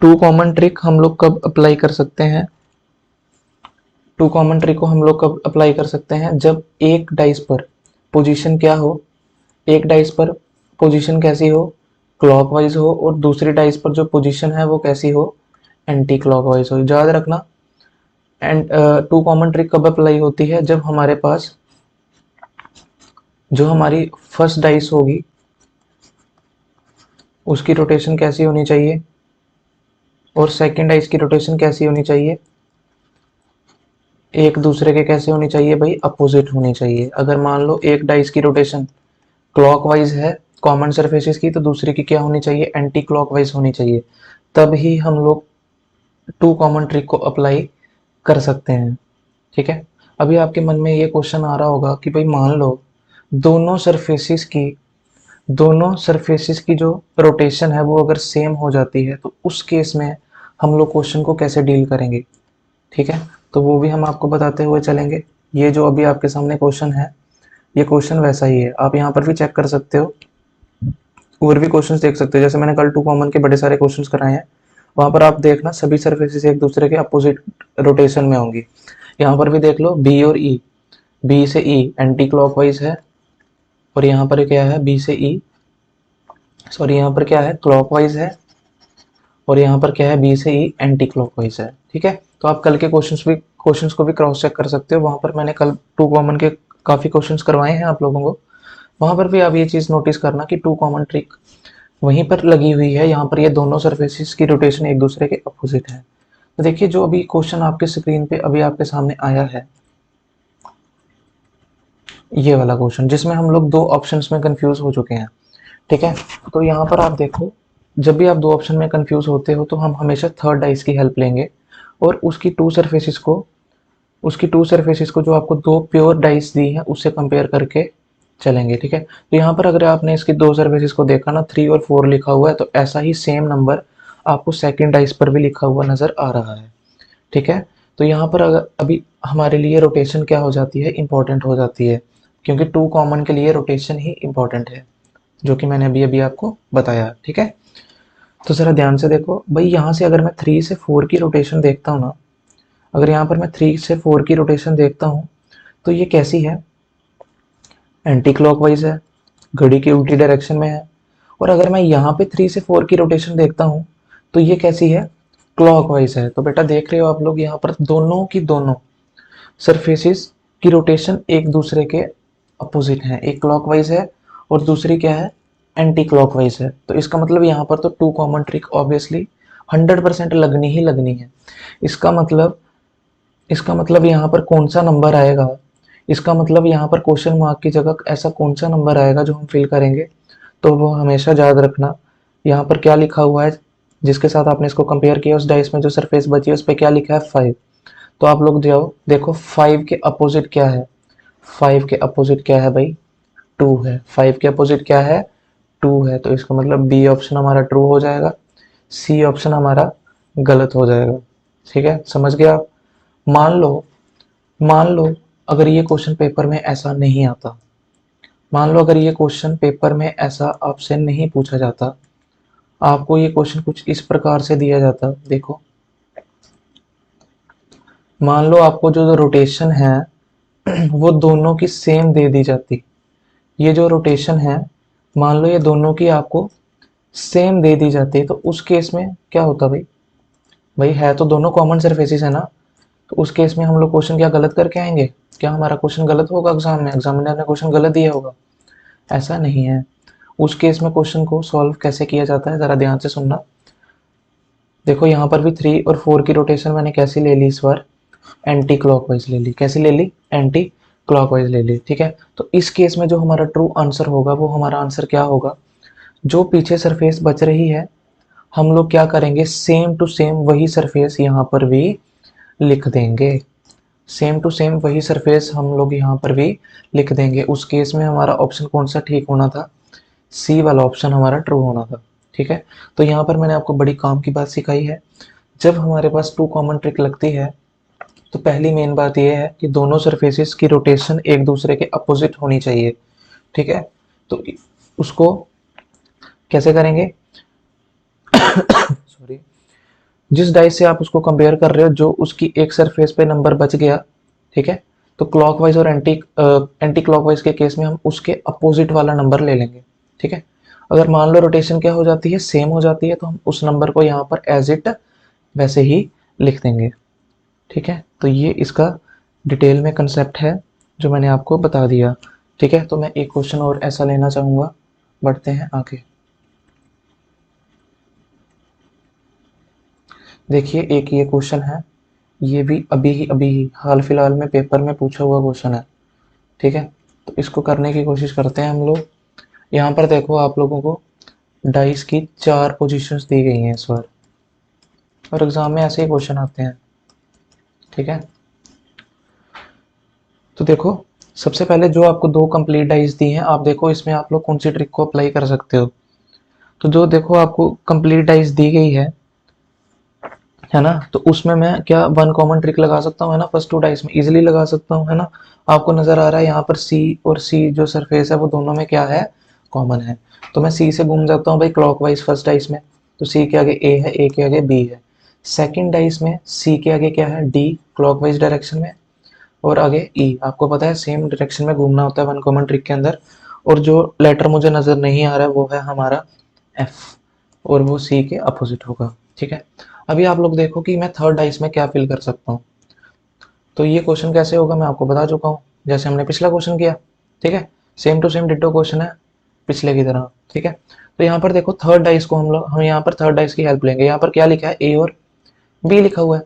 2 common trick हम लोग कब अप्लाई कर सकते हैं, 2 कॉमन ट्रिक को हम लोग कब अप्लाई कर सकते हैं, जब एक डाइस पर पोजीशन क्या हो, एक डाइस पर पोजीशन कैसी हो, क्लॉकवाइज हो, और दूसरी डाइस पर जो पोजीशन है वो कैसी हो, एंटी क्लॉकवाइज हो। याद रखना। एंड 2 कॉमन ट्रिक कब अप्लाई होती है, जब हमारे पास जो हमारी फर्स्ट डाइस होगी उसकी रोटेशन कैसी होनी चाहिए और सेकंड डाइस की रोटेशन कैसी होनी चाहिए, एक दूसरे के कैसे होनी चाहिए भाई, अपोजिट होनी चाहिए। अगर मान लो एक डाइस की रोटेशन क्लॉकवाइज है कॉमन सरफेसेस की, तो दूसरे की क्या होनी चाहिए, एंटी क्लॉकवाइज होनी चाहिए। तब ही हम लोग 2 कॉमन ट्रिक को अप्लाई कर सकते हैं, ठीक है। अभी आपके मन में ये क्वेश्चन आ रहा होगा कि भाई मान लो दोनों सरफेसेस की दोनों सरफेसेस की जो रोटेशन है वो अगर सेम हो जाती है, तो उस केस में हम लोग क्वेश्चन को कैसे डील करेंगे, ठीक है। तो वो भी हम आपको बताते हुए चलेंगे। ये जो अभी आपके सामने क्वेश्चन है, ये क्वेश्चन वैसा ही है, आप यहाँ पर भी चेक कर सकते हो, और भी क्वेश्चंस देख सकते हो। जैसे मैंने कल 2 कॉमन के बड़े सारे क्वेश्चंस कराए हैं, वहाँ पर आप देखना सभी सरफेसेस एक दूसरे के अपोजिट रोटेशन में होंगी। यहाँ पर भी देख लो, बी और ई, बी से ई एंटी क्लॉकवाइज है, और यहाँ पर क्या है, बी से ई, सॉरी यहाँ पर क्या है, क्लॉकवाइज है, और यहाँ पर क्या है, बी से ई एंटी क्लॉकवाइज है। ठीक है, तो आप कल के क्वेश्चंस को भी क्रॉस चेक कर सकते हो। वहां पर मैंने कल टू कॉमन के काफी क्वेश्चंस करवाए हैं आप लोगों को, वहां पर भी आप ये चीज नोटिस करना कि टू कॉमन ट्रिक वहीं पर लगी हुई है। यहाँ पर ये दोनों सरफेसेस की रोटेशन एक दूसरे के अपोजिट है। तो देखिए जो अभी क्वेश्चन आपके स्क्रीन पे अभी आपके सामने आया है, ये वाला क्वेश्चन जिसमें हम लोग दो ऑप्शंस में कंफ्यूज हो चुके हैं। ठीक है, तो यहाँ पर आप देखो, जब भी आप दो ऑप्शन में कंफ्यूज होते हो तो हम हमेशा थर्ड डाइस की हेल्प लेंगे और उसकी टू सरफेसेस को जो आपको दो प्योर डाइस दी है उससे कंपेयर करके चलेंगे। ठीक है, तो यहाँ पर अगर आपने इसकी दो सरफेसेस को देखा ना, 3 और 4 लिखा हुआ है, तो ऐसा ही सेम नंबर आपको सेकंड डाइस पर भी लिखा हुआ नजर आ रहा है। ठीक है, तो यहाँ पर अगर अभी हमारे लिए रोटेशन क्या हो जाती है, इंपॉर्टेंट हो जाती है, क्योंकि टू कॉमन के लिए रोटेशन ही इंपॉर्टेंट है, जो कि मैंने अभी अभी आपको बताया। ठीक है, तो जरा ध्यान से देखो भाई, यहाँ से अगर मैं 3 से 4 की रोटेशन देखता हूँ ना, अगर यहाँ पर मैं 3 से 4 की रोटेशन देखता हूँ तो ये कैसी है, एंटी क्लॉकवाइज है, घड़ी की उल्टी डायरेक्शन में है। और अगर मैं यहाँ पे 3 से 4 की रोटेशन देखता हूँ तो ये कैसी है, क्लॉकवाइज है। तो बेटा देख रहे हो आप लोग, यहाँ पर दोनों की दोनों सरफेसेस की रोटेशन एक दूसरे के अपोजिट हैं, एक क्लॉकवाइज है और दूसरी क्या है, एंटी क्लॉकवाइज है। तो इसका मतलब यहाँ पर तो टू कॉमन ट्रिक ऑब्वियसली 100% लगनी ही लगनी है। इसका मतलब इसका मतलब यहाँ पर कौन सा नंबर आएगा, इसका मतलब यहाँ पर क्वेश्चन मार्क की जगह ऐसा कौन सा नंबर आएगा जो हम फिल करेंगे, तो वो हमेशा याद रखना। यहाँ पर क्या लिखा हुआ है, जिसके साथ आपने इसको कंपेयर किया, उस डाइस में जो सरफेस बची है उस पर क्या लिखा है, 5। तो आप लोग जाओ देखो 5 के अपोजिट क्या है, 5 के अपोजिट क्या है भाई, 2 है। 5 के अपोजिट क्या है, 2 है। तो इसका मतलब बी ऑप्शन हमारा ट्रू हो जाएगा, सी ऑप्शन हमारा गलत हो जाएगा। ठीक है, समझ गया आप। मान लो अगर ये क्वेश्चन पेपर में ऐसा नहीं आता, मान लो अगर ये क्वेश्चन पेपर में ऐसा आपसे नहीं पूछा जाता, आपको ये क्वेश्चन कुछ इस प्रकार से दिया जाता, देखो मान लो आपको जो रोटेशन है वो दोनों की सेम दे दी जाती, ये जो रोटेशन है मान लो ये दोनों की आपको सेम दे दी जाती है, तो उस केस में क्या होता भाई, भाई है तो दोनों कॉमन सरफेसेस है ना, तो उस केस में हम लोग क्वेश्चन क्या गलत करके आएंगे, क्या हमारा क्वेश्चन गलत होगा एग्जाम में, एग्जामिनर ने क्वेश्चन गलत दिया होगा, ऐसा नहीं है। उस केस में क्वेश्चन को सॉल्व कैसे किया जाता है, जरा ध्यान से सुनना। देखो यहाँ पर भी 3 और 4 की रोटेशन मैंने कैसी ले ली, इस बार एंटी क्लॉकवाइज ले ली। कैसी ले ली, एंटी क्लॉकवाइज ले ली। ठीक है, तो इस केस में जो हमारा ट्रू आंसर होगा वो हमारा आंसर क्या होगा, जो पीछे सरफेस बच रही है हम लोग क्या करेंगे, सेम टू सेम वही सरफेस यहाँ पर भी लिख देंगे, सेम टू सेम वही सरफेस हम लोग यहाँ पर भी लिख देंगे। उस केस में हमारा ऑप्शन कौन सा ठीक होना था, सी वाला ऑप्शन हमारा ट्रू होना था। ठीक है, तो यहाँ पर मैंने आपको बड़ी काम की बात सिखाई है। जब हमारे पास टू कॉमन ट्रिक लगती है तो पहली मेन बात यह है कि दोनों सरफेसेस की रोटेशन एक दूसरे के अपोजिट होनी चाहिए। ठीक है, तो उसको कैसे करेंगे सॉरी, जिस डाइस से आप उसको कंपेयर कर रहे हो, जो उसकी एक सरफेस पे नंबर बच गया, ठीक है, तो क्लॉकवाइज और एंटी क्लॉकवाइज के केस में हम उसके अपोजिट वाला नंबर ले लेंगे। ठीक है, अगर मान लो रोटेशन क्या हो जाती है, सेम हो जाती है, तो हम उस नंबर को यहाँ पर एज इट वैसे ही लिख देंगे। ठीक है, तो ये इसका डिटेल में कंसेप्ट है जो मैंने आपको बता दिया। ठीक है, तो मैं एक क्वेश्चन और ऐसा लेना चाहूँगा, बढ़ते हैं आगे। देखिए एक ये क्वेश्चन है, ये भी अभी ही हाल फिलहाल में पेपर में पूछा हुआ क्वेश्चन है। ठीक है, तो इसको करने की कोशिश करते हैं हम लोग। यहाँ पर देखो आप लोगों को डाइस की 4 पोजीशंस दी गई हैं इस बार, और एग्जाम में ऐसे ही क्वेश्चन आते हैं। ठीक है, तो देखो सबसे पहले जो आपको 2 कंप्लीट डाइस दी हैं, आप देखो इसमें आप लोग कौन सी ट्रिक को अप्लाई कर सकते हो। तो जो देखो आपको कंप्लीट डाइस दी गई है ना, तो उसमें मैं क्या वन कॉमन ट्रिक लगा सकता हूँ, है ना, फर्स्ट 2 डाइस में इजीली लगा सकता हूँ, है ना। आपको नजर आ रहा है यहाँ पर सी और सी जो सरफेस है वो दोनों में क्या है, कॉमन है। तो मैं सी से घूम जाता हूँ भाई क्लॉकवाइज फर्स्ट डाइस में, तो सी के आगे ए है, ए के आगे बी है। सेकंड डाइस में सी के आगे क्या है, डी क्लॉकवाइज डायरेक्शन में, और आगे ई। आपको पता है सेम डायरेक्शन में घूमना होता है वन कॉमन ट्रिक के अंदर। और जो लेटर मुझे नजर नहीं आ रहा है वो है हमारा एफ, और वो सी के अपोजिट होगा। ठीक है। अभी आप लोग देखो कि मैं थर्ड डाइस में क्या फिल कर सकता हूँ। तो ये क्वेश्चन कैसे होगा मैं आपको बता चुका हूँ, जैसे हमने पिछला क्वेश्चन किया। ठीक है, same to same ditto question है पिछले की तरह। ठीक है, तो यहाँ पर देखो थर्ड डाइस को हम यहाँ पर थर्ड डाइस की हेल्प लेंगे। यहाँ पर क्या लिखा है, ए और बी लिखा हुआ है।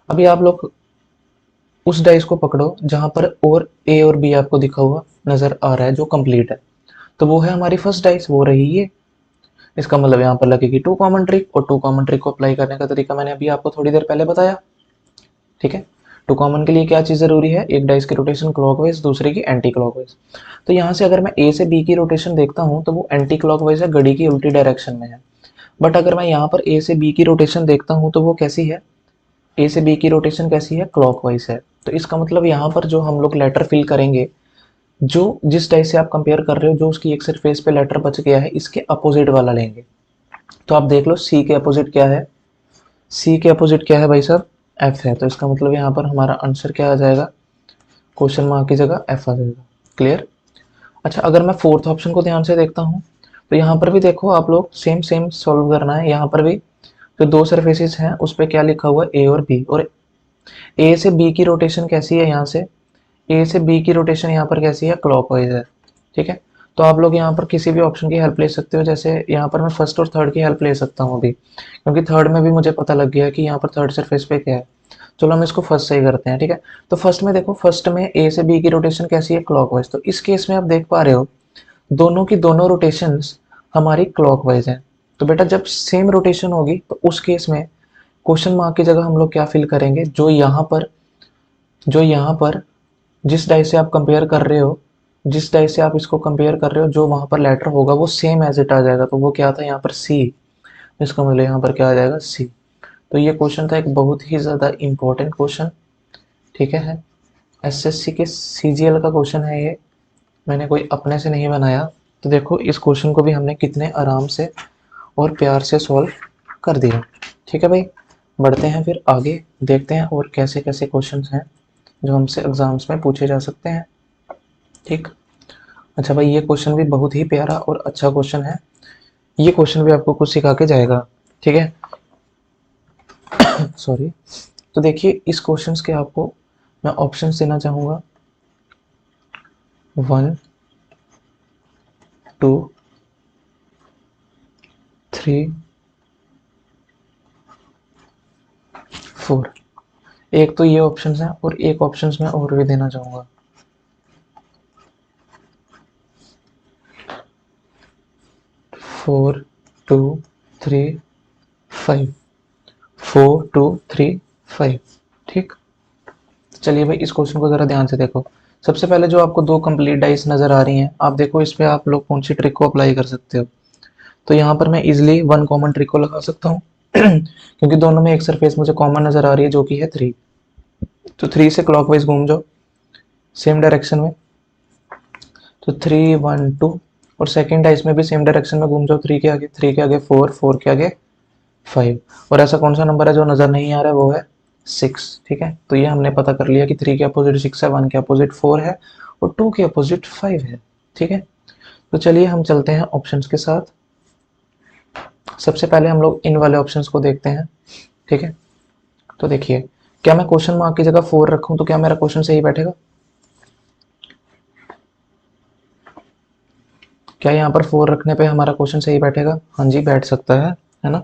अभी आप लोग उस डाइस को पकड़ो जहां पर और ए और बी आपको दिखा हुआ नजर आ रहा है जो कंप्लीट है, तो वो है हमारी फर्स्ट डाइस, वो रही ये। इसका मतलब यहाँ पर लगेगी टू कॉमन ट्रिक, और टू कॉमन ट्रिक को अप्लाई करने का तरीका मैंने अभी आपको थोड़ी देर पहले बताया। ठीक है, टू कॉमन के लिए क्या चीज जरूरी है, एक डाइस की रोटेशन क्लॉकवाइज, दूसरे की एंटी क्लॉकवाइज। तो यहाँ से अगर मैं ए से बी की रोटेशन देखता हूँ तो वो एंटी क्लॉकवाइज है, घड़ी की उल्टी डायरेक्शन में है। बट अगर मैं यहाँ पर ए से बी की रोटेशन देखता हूँ तो वो कैसी है, ए से बी की रोटेशन कैसी है, क्लॉकवाइज है। तो इसका मतलब यहाँ पर जो हम लोग लेटर फिल करेंगे, जो जिस डाइस से आप कंपेयर कर रहे हो, जो उसकी एक सरफेस पे लेटर बच गया है, इसके अपोजिट वाला लेंगे। तो आप देख लो सी के अपोजिट क्या है, सी के अपोजिट क्या है भाई साहब, एफ है। तो इसका मतलब यहाँ पर हमारा आंसर क्या आ जाएगा, क्वेश्चन मार्क की जगह एफ आ जाएगा। क्लियर। अच्छा, अगर मैं फोर्थ ऑप्शन को ध्यान से देखता हूँ तो यहाँ पर भी देखो आप लोग सेम सेम सॉल्व करना है। यहाँ पर भी जो दो सरफेसेस हैं उस पर क्या लिखा हुआ है, ए और बी, और ए से बी की रोटेशन कैसी है, यहाँ से ए से बी की रोटेशन यहाँ पर कैसी है, क्लॉकवाइज है। ठीक है, तो आप लोग यहाँ पर किसी भी ऑप्शन की हेल्प ले सकते हो। जैसे यहाँ पर मैं फर्स्ट और थर्ड की हेल्प ले सकता हूँ अभी, क्योंकि थर्ड में भी मुझे पता लग गया कि यहाँ पर थर्ड सरफेस पे क्या है। चलो हम इसको फर्स्ट से ही करते हैं। ठीक है, तो फर्स्ट में देखो, फर्स्ट में ए से बी की रोटेशन कैसी है, क्लॉकवाइज। तो इस केस में आप देख पा रहे हो दोनों की दोनों रोटेशंस हमारी क्लॉकवाइज हैं। तो बेटा जब सेम रोटेशन होगी तो उस केस में क्वेश्चन मार्क की जगह हम लोग क्या फिल करेंगे, जो यहाँ पर जिस डाई से आप कंपेयर कर रहे हो, जिस डाई से आप इसको कंपेयर कर रहे हो, जो वहां पर लेटर होगा वो सेम एज इट आ जाएगा। तो वो क्या था यहाँ पर, सी। इसका मतलब यहाँ पर क्या आ जाएगा, सी। तो ये क्वेश्चन था एक बहुत ही ज़्यादा इंपॉर्टेंट क्वेश्चन। ठीक है, एसएससी के सीजीएल का क्वेश्चन है ये, मैंने कोई अपने से नहीं बनाया। तो देखो इस क्वेश्चन को भी हमने कितने आराम से और प्यार से सॉल्व कर दिया। ठीक है भाई, बढ़ते हैं फिर आगे, देखते हैं और कैसे कैसे क्वेश्चंस हैं जो हमसे एग्जाम्स में पूछे जा सकते हैं। ठीक। अच्छा भाई, ये क्वेश्चन भी बहुत ही प्यारा और अच्छा क्वेश्चन है, ये क्वेश्चन भी आपको कुछ सिखा के जाएगा। ठीक है, सॉरी। तो देखिए इस क्वेश्चन के आपको मैं ऑप्शन देना चाहूँगा, 1 2 3 4। एक तो ये ऑप्शन है और एक ऑप्शन मैं और भी देना चाहूँगा, 4 2 3 5, 4 2 3 5। ठीक, चलिए भाई इस क्वेश्चन को जरा ध्यान से देखो। सबसे पहले जो आपको दो कंप्लीट डाइस नजर आ रही हैं, आप देखो इस पे आप लोग कौन सी ट्रिक को अप्लाई कर सकते हो। तो यहाँ पर मैं इजिली वन कॉमन ट्रिक को लगा सकता हूँ क्योंकि दोनों में एक सरफेस मुझे कॉमन नजर आ रही है जो कि है 3। तो 3 से क्लॉकवाइज घूम जाओ सेम डायरेक्शन में, तो 3 1 2, और सेकेंड डाइस में भी सेम डायरेक्शन में घूम जाओ, 3 के आगे, 3 के आगे 4, 4 के आगे 5। और ऐसा कौन सा नंबर है जो नजर नहीं आ रहा है, वो है 6। ठीक है, तो ये हमने पता कर लिया कि 3 के अपोजिट 6 है, 1 के अपोजिट 4 है, और 2 के अपोजिट 5 है। ठीक है, तो चलिए हम चलते हैं ऑप्शंस के साथ। सबसे पहले हम लोग इन वाले ऑप्शंस को देखते हैं। ठीक है, तो देखिए, क्या मैं क्वेश्चन मार्क की जगह 4 रखूं तो क्या मेरा क्वेश्चन सही बैठेगा, क्या यहाँ पर 4 रखने पे हमारा क्वेश्चन सही बैठेगा, हाँ जी बैठ सकता है ना।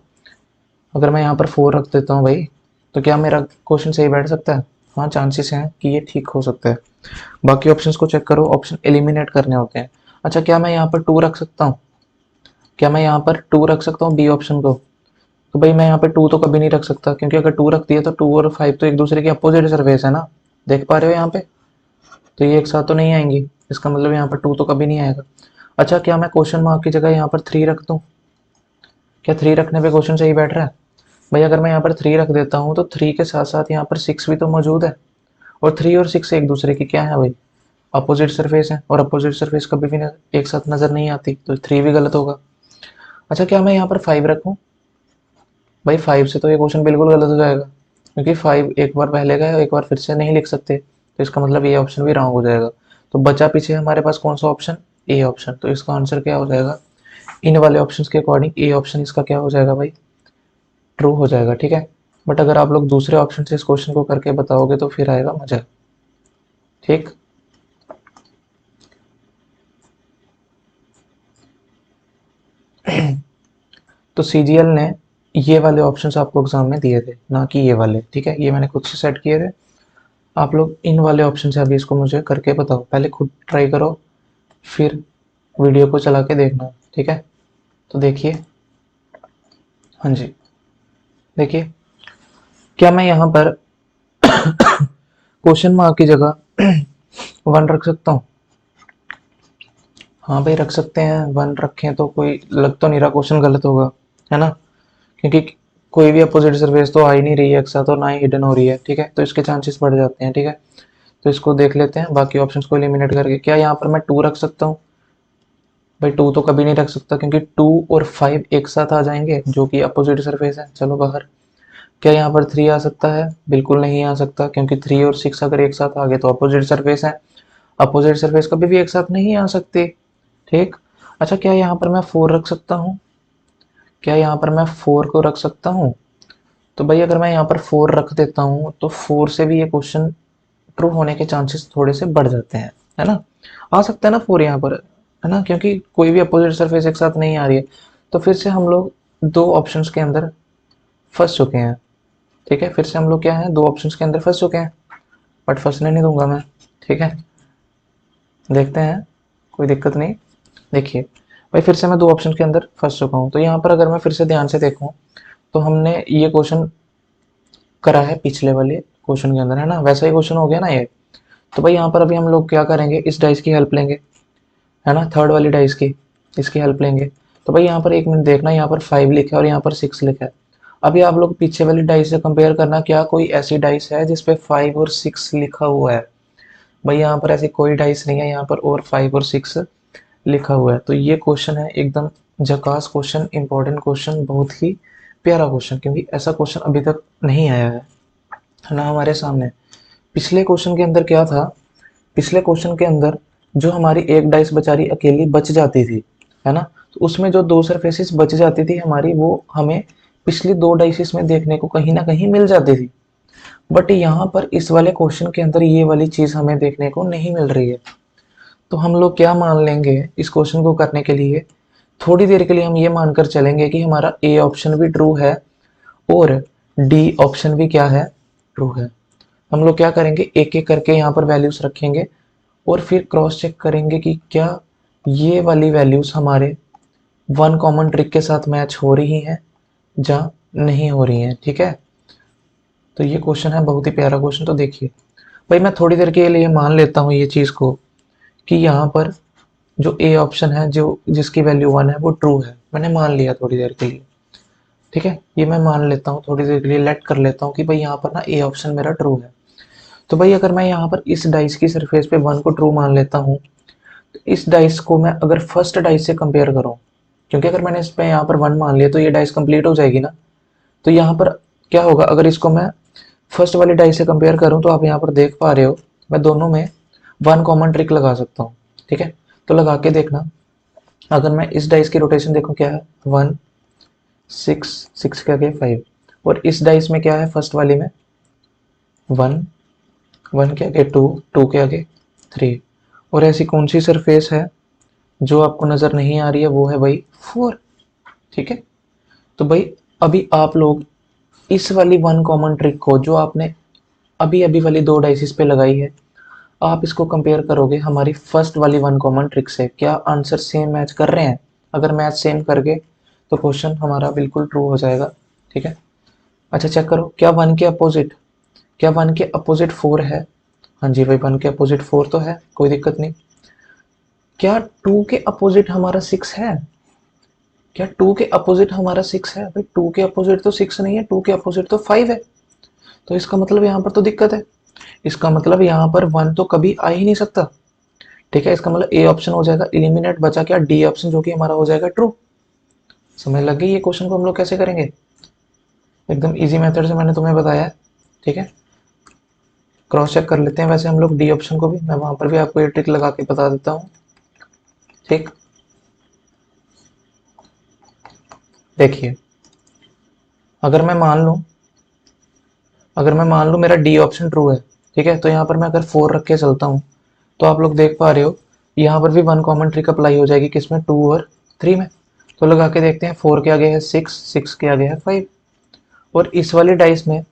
अगर मैं यहाँ पर 4 रख देता हूँ भाई, तो क्या मेरा क्वेश्चन सही बैठ सकता है, हाँ चांसेस हैं कि ये ठीक हो सकता है। बाकी ऑप्शंस को चेक करो, ऑप्शन एलिमिनेट करने होते हैं। अच्छा, क्या मैं यहाँ पर 2 रख सकता हूँ, क्या मैं यहाँ पर 2 रख सकता हूँ बी ऑप्शन को, तो भाई मैं यहाँ पे 2 तो कभी नहीं रख सकता, क्योंकि अगर 2 रख दिया तो 2 और 5 तो एक दूसरे के अपोजिट सरफेस है ना, देख पा रहे हो यहाँ पे, तो ये एक साथ तो नहीं आएंगी। इसका मतलब यहाँ पर 2 तो कभी नहीं आएगा। अच्छा, क्या मैं क्वेश्चन मार्क की जगह यहाँ पर 3 रख दूँ, क्या 3 रखने पे क्वेश्चन सही बैठ रहा है, भाई अगर मैं यहाँ पर 3 रख देता हूँ तो 3 के साथ साथ यहाँ पर 6 भी तो मौजूद है, और 3 और 6 एक दूसरे की क्या है भाई, अपोजिट सरफेस है, और अपोजिट सरफेस कभी भी एक साथ नजर नहीं आती, तो 3 भी गलत होगा। अच्छा, क्या मैं यहाँ पर 5 रखूँ, भाई 5 से तो ये क्वेश्चन बिल्कुल गलत हो जाएगा, क्योंकि 5 एक बार पहले का है, एक बार फिर से नहीं लिख सकते, तो इसका मतलब ये ऑप्शन भी रॉन्ग हो जाएगा। तो बचा पीछे हमारे पास कौन सा ऑप्शन, ए ऑप्शन। तो इसका आंसर क्या हो जाएगा, इन वाले ऑप्शंस के अकॉर्डिंग ए ऑप्शन इसका क्या हो जाएगा भाई, ट्रू हो जाएगा, ठीक है। बट अगर आप लोग दूसरे ऑप्शन से इस क्वेश्चन को करके बताओगे तो फिर आएगा मजा, ठीक। तो सीजीएल ने ये वाले ऑप्शंस आपको एग्जाम में दिए थे, ना कि ये वाले, ठीक है। ये मैंने खुद से सेट किए थे। आप लोग इन वाले ऑप्शन से अभी इसको मुझे करके बताओ, पहले खुद ट्राई करो, फिर वीडियो को चला के देखना, ठीक है। तो देखिए, हाँ जी, देखिए, क्या मैं यहाँ पर क्वेश्चन मार्क की जगह 1 रख सकता हूँ? हाँ भाई, रख सकते हैं। 1 रखें तो कोई लग तो नहीं रहा क्वेश्चन गलत होगा, है ना, क्योंकि कोई भी अपोजिट सरफेस तो आ ही नहीं रही है एक साथ और ना ही हिडन हो रही है, ठीक है। तो इसके चांसेस बढ़ जाते हैं, ठीक है। तो इसको देख लेते हैं बाकी ऑप्शंस को एलिमिनेट करके। क्या यहाँ पर मैं 2 रख सकता हूँ? भाई 2 तो कभी नहीं रख सकता, क्योंकि 2 और 5 एक साथ आ जाएंगे जो कि अपोजिट सरफेस है, चलो बाहर। क्या यहाँ पर 3 आ सकता है? बिल्कुल नहीं आ सकता, क्योंकि 3 और 6 अगर एक साथ आ गए तो अपोजिट सरफेस है। अपोजिट सरफेस कभी भी एक साथ नहीं आ सकते, ठीक। अच्छा, क्या यहाँ पर मैं 4 रख सकता हूँ? क्या यहाँ पर मैं 4 को रख सकता हूँ? तो भाई अगर मैं यहाँ पर 4 रख देता हूँ तो 4 से भी ये क्वेश्चन ट्रू होने के चांसेस थोड़े से बढ़ जाते हैं, है ना। आ सकता है ना 4 यहाँ पर, है ना, क्योंकि कोई भी अपोजिट सरफेस एक साथ नहीं आ रही है। तो फिर से हम लोग 2 ऑप्शंस के अंदर फंस चुके हैं, ठीक है। फिर से हम लोग क्या है, 2 ऑप्शंस के अंदर फंस चुके हैं, बट फंसने नहीं दूंगा मैं, ठीक है। देखते हैं, कोई दिक्कत नहीं। देखिए भाई, फिर से मैं 2 ऑप्शन के अंदर फंस चुका हूँ। तो यहाँ पर अगर मैं फिर से ध्यान से देखूँ तो हमने ये क्वेश्चन करा है पिछले वाले क्वेश्चन के अंदर, है ना, वैसा ही क्वेश्चन हो गया ना ये। तो भाई यहाँ पर अभी हम लोग क्या करेंगे, इस डाइस की हेल्प लेंगे, है ना, थर्ड वाली डाइस की, इसकी हेल्प लेंगे। तो भाई यहाँ पर एक मिनट देखना, यहाँ पर 5 लिखा है और यहाँ पर 6 लिखा है। अभी आप लोग पीछे वाली डाइस से कंपेयर करना, क्या कोई ऐसी डाइस है जिसपे 5 और 6 लिखा हुआ है? भाई यहाँ पर ऐसी कोई डाइस नहीं है यहाँ पर और 5 और 6 लिखा हुआ है। तो ये क्वेश्चन है एकदम झकास क्वेश्चन, इंपॉर्टेंट क्वेश्चन, बहुत ही प्यारा क्वेश्चन, क्योंकि ऐसा क्वेश्चन अभी तक नहीं आया है ना हमारे सामने। पिछले क्वेश्चन के अंदर क्या था, पिछले क्वेश्चन के अंदर जो हमारी एक डाइस बेचारी अकेली बच जाती थी, है ना, तो उसमें जो 2 सरफेसेस बच जाती थी हमारी, वो हमें पिछली 2 डाइसिस में देखने को कहीं ना कहीं मिल जाती थी। बट यहाँ पर इस वाले क्वेश्चन के अंदर ये वाली चीज हमें देखने को नहीं मिल रही है। तो हम लोग क्या मान लेंगे इस क्वेश्चन को करने के लिए, थोड़ी देर के लिए हम ये मानकर चलेंगे कि हमारा ए ऑप्शन भी ट्रू है और डी ऑप्शन भी क्या है, ट्रू है। हम लोग क्या करेंगे, एक एक करके यहाँ पर वैल्यूज रखेंगे और फिर क्रॉस चेक करेंगे कि क्या ये वाली वैल्यूज हमारे 1 कॉमन ट्रिक के साथ मैच हो रही हैं या नहीं हो रही हैं, ठीक है। तो ये क्वेश्चन है बहुत ही प्यारा क्वेश्चन। तो देखिए भाई, मैं थोड़ी देर के लिए मान लेता हूँ ये चीज़ को कि यहाँ पर जो ए ऑप्शन है, जो जिसकी वैल्यू 1 है, वो ट्रू है। मैंने मान लिया थोड़ी देर के लिए, ठीक है, ये मैं मान लेता हूँ थोड़ी देर के लिए, लेट कर लेता हूँ कि भाई यहाँ पर ना ए ऑप्शन मेरा ट्रू है। तो भाई अगर मैं यहाँ पर इस डाइस की सरफेस पे 1 को ट्रू मान लेता हूँ, तो इस डाइस को मैं अगर फर्स्ट डाइस से कंपेयर करूँ, क्योंकि अगर मैंने इस पे यहाँ पर 1 मान लिया तो ये डाइस कंप्लीट हो जाएगी ना। तो यहाँ पर क्या होगा, अगर इसको मैं फर्स्ट वाली डाइस से कंपेयर करूँ तो आप यहाँ पर देख पा रहे हो मैं दोनों में 1 कॉमन ट्रिक लगा सकता हूँ, ठीक है। तो लगा के देखना, अगर मैं इस डाइस की रोटेशन देखूं, क्या है 1 6 6 के आगे 5, और इस डाइस में क्या है फर्स्ट वाली में 1 1 के आगे 2 2 के आगे 3, और ऐसी कौन सी सरफेस है जो आपको नजर नहीं आ रही है, वो है भाई 4, ठीक है। तो भाई अभी आप लोग इस वाली 1 कॉमन ट्रिक को जो आपने अभी अभी वाली 2 डाइसिस पे लगाई है, आप इसको कंपेयर करोगे हमारी फर्स्ट वाली 1 कॉमन ट्रिक से, क्या आंसर सेम मैच कर रहे हैं? अगर मैच सेम कर गए तो क्वेश्चन हमारा बिल्कुल ट्रू हो जाएगा, ठीक है। अच्छा चेक करो, क्या 1 के अपोजिट, क्या 1 के अपोजिट 4 है? हाँ जी भाई, 1 के अपोजिट 4 तो है, कोई दिक्कत नहीं। क्या 2 के अपोजिट हमारा 6 है? क्या 2 के अपोजिट हमारा 6 है? भाई 2 के अपोजिट तो 6 नहीं है, 2 के अपोजिट तो 5 है। तो इसका मतलब यहाँ पर तो दिक्कत है, इसका मतलब यहाँ पर 1 तो कभी आ ही नहीं सकता, ठीक है। इसका मतलब ए ऑप्शन हो जाएगा एलिमिनेट, बचा क्या डी ऑप्शन, जो कि हमारा हो जाएगा ट्रू। समझ लग गई ये क्वेश्चन को हम लोग कैसे करेंगे? एकदम इजी मेथड से मैंने तुम्हें बताया है, ठीक है। क्रॉस चेक कर लेते हैं वैसे हम लोग डी ऑप्शन को भी, मैं वहां पर भी आपको ये ट्रिक लगा के बता देता हूँ, ठीक। देखिए अगर मैं मान लूँ मेरा डी ऑप्शन ट्रू है, ठीक है, तो यहाँ पर मैं अगर 4 रख के चलता हूँ तो आप लोग देख पा रहे हो यहाँ पर भी वन कॉमन ट्रिक अप्लाई हो जाएगी, किसमें, 2 और 3 में। तो लगा के देखते हैं, 4 के आगे है 6, 6 के आगे है 5, और इस वाली डाइस में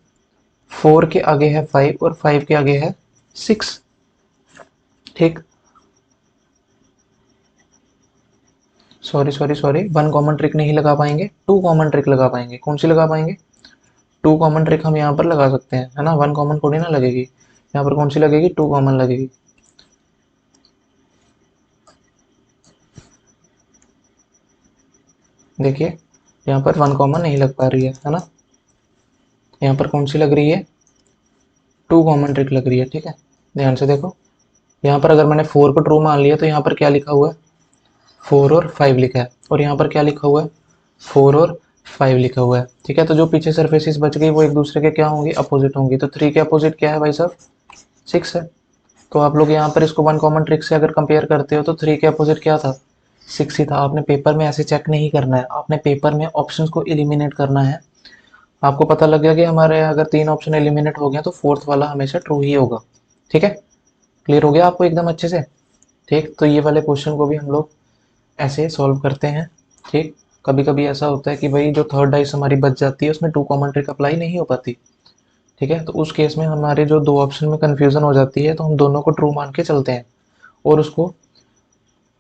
4 के आगे है 5 और 5 के आगे है 6। ठीक, सॉरी, वन कॉमन ट्रिक नहीं लगा पाएंगे, 2 कॉमन ट्रिक लगा पाएंगे। कौन सी लगा पाएंगे? 2 कॉमन ट्रिक हम यहाँ पर लगा सकते हैं, है ना, वन कॉमन थोड़ी ना लगेगी। यहाँ पर कौन सी लगेगी? 2 कॉमन लगेगी। देखिए यहाँ पर वन कॉमन नहीं लग पा रही है ना, यहाँ पर कौन सी लग रही है? 2 कॉमन ट्रिक लग रही है। ठीक है, ध्यान से देखो, यहाँ पर अगर मैंने 4 को ट्रू मान लिया तो यहाँ पर क्या लिखा हुआ है? 4 और 5 लिखा है, और यहाँ पर क्या लिखा हुआ है? 4 और 5 लिखा हुआ है। ठीक है, तो जो पीछे सरफेसेस बच गई वो एक दूसरे के क्या होंगी? अपोजिट होंगी। तो 3 के अपोजिट क्या है भाई साहब? 6 है। तो आप लोग यहाँ पर इसको वन कॉमन ट्रिक से अगर कंपेयर करते हो तो 3 के अपोजिट क्या था? 6 ही था। आपने पेपर में ऐसे चेक नहीं करना है, आपने पेपर में ऑप्शंस को एलिमिनेट करना है। आपको पता लग गया कि हमारे अगर 3 ऑप्शन एलिमिनेट हो गया तो फोर्थ वाला हमेशा ट्रू ही होगा। ठीक है, क्लियर हो गया आपको एकदम अच्छे से? ठीक, तो ये वाले क्वेश्चन को भी हम लोग ऐसे सॉल्व करते हैं। ठीक, कभी कभी ऐसा होता है कि भाई जो थर्ड डाइस हमारी बच जाती है उसमें 2 कॉमन ट्रिक अप्लाई नहीं हो पाती। ठीक है, तो उस केस में हमारे जो 2 ऑप्शन में कंफ्यूजन हो जाती है तो हम दोनों को ट्रू मान के चलते हैं और उसको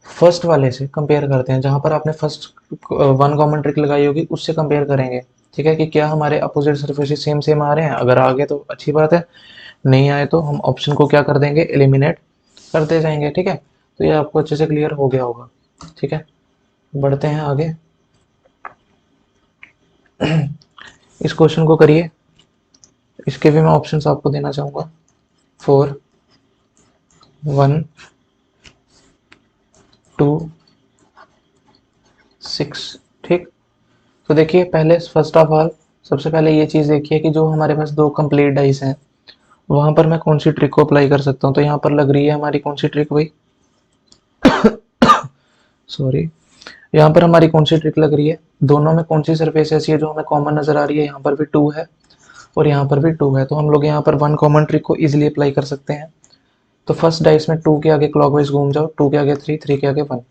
फर्स्ट वाले से कंपेयर करते हैं, जहां पर आपने फर्स्ट वन कॉमन ट्रिक लगाई होगी उससे कंपेयर करेंगे। ठीक है, कि क्या हमारे अपोजिट सरफेसेस सेम सेम आ रहे हैं। अगर आ गए तो अच्छी बात है, नहीं आए तो हम ऑप्शन को क्या कर देंगे? एलिमिनेट करते जाएंगे। ठीक है, तो ये आपको अच्छे से क्लियर हो गया होगा। ठीक है, बढ़ते हैं आगे। इस क्वेश्चन को करिए, इसके भी मैं ऑप्शंस आपको देना चाहूंगा। 4, 1, 2, 6। ठीक, तो देखिए पहले फर्स्ट ऑफ ऑल सबसे पहले ये चीज़ देखिए कि जो हमारे पास 2 कंप्लीट डाइस हैं वहां पर मैं कौन सी ट्रिक को अप्लाई कर सकता हूँ। तो यहाँ पर लग रही है हमारी कौन सी ट्रिक भाई? सॉरी, यहाँ पर हमारी कौन सी ट्रिक लग रही है? दोनों में कौन सी सरफेस ऐसी है जो हमें कॉमन नजर आ रही है? यहाँ पर भी 2 है और यहाँ पर भी 2 है, तो हम लोग यहाँ पर वन कॉमन ट्रिक को इजिली अप्लाई कर सकते हैं। तो फर्स्ट डाइस में 2 के आगे क्लॉकवाइज घूम जाओ, 2 के आगे 3, 3 के आगे 1।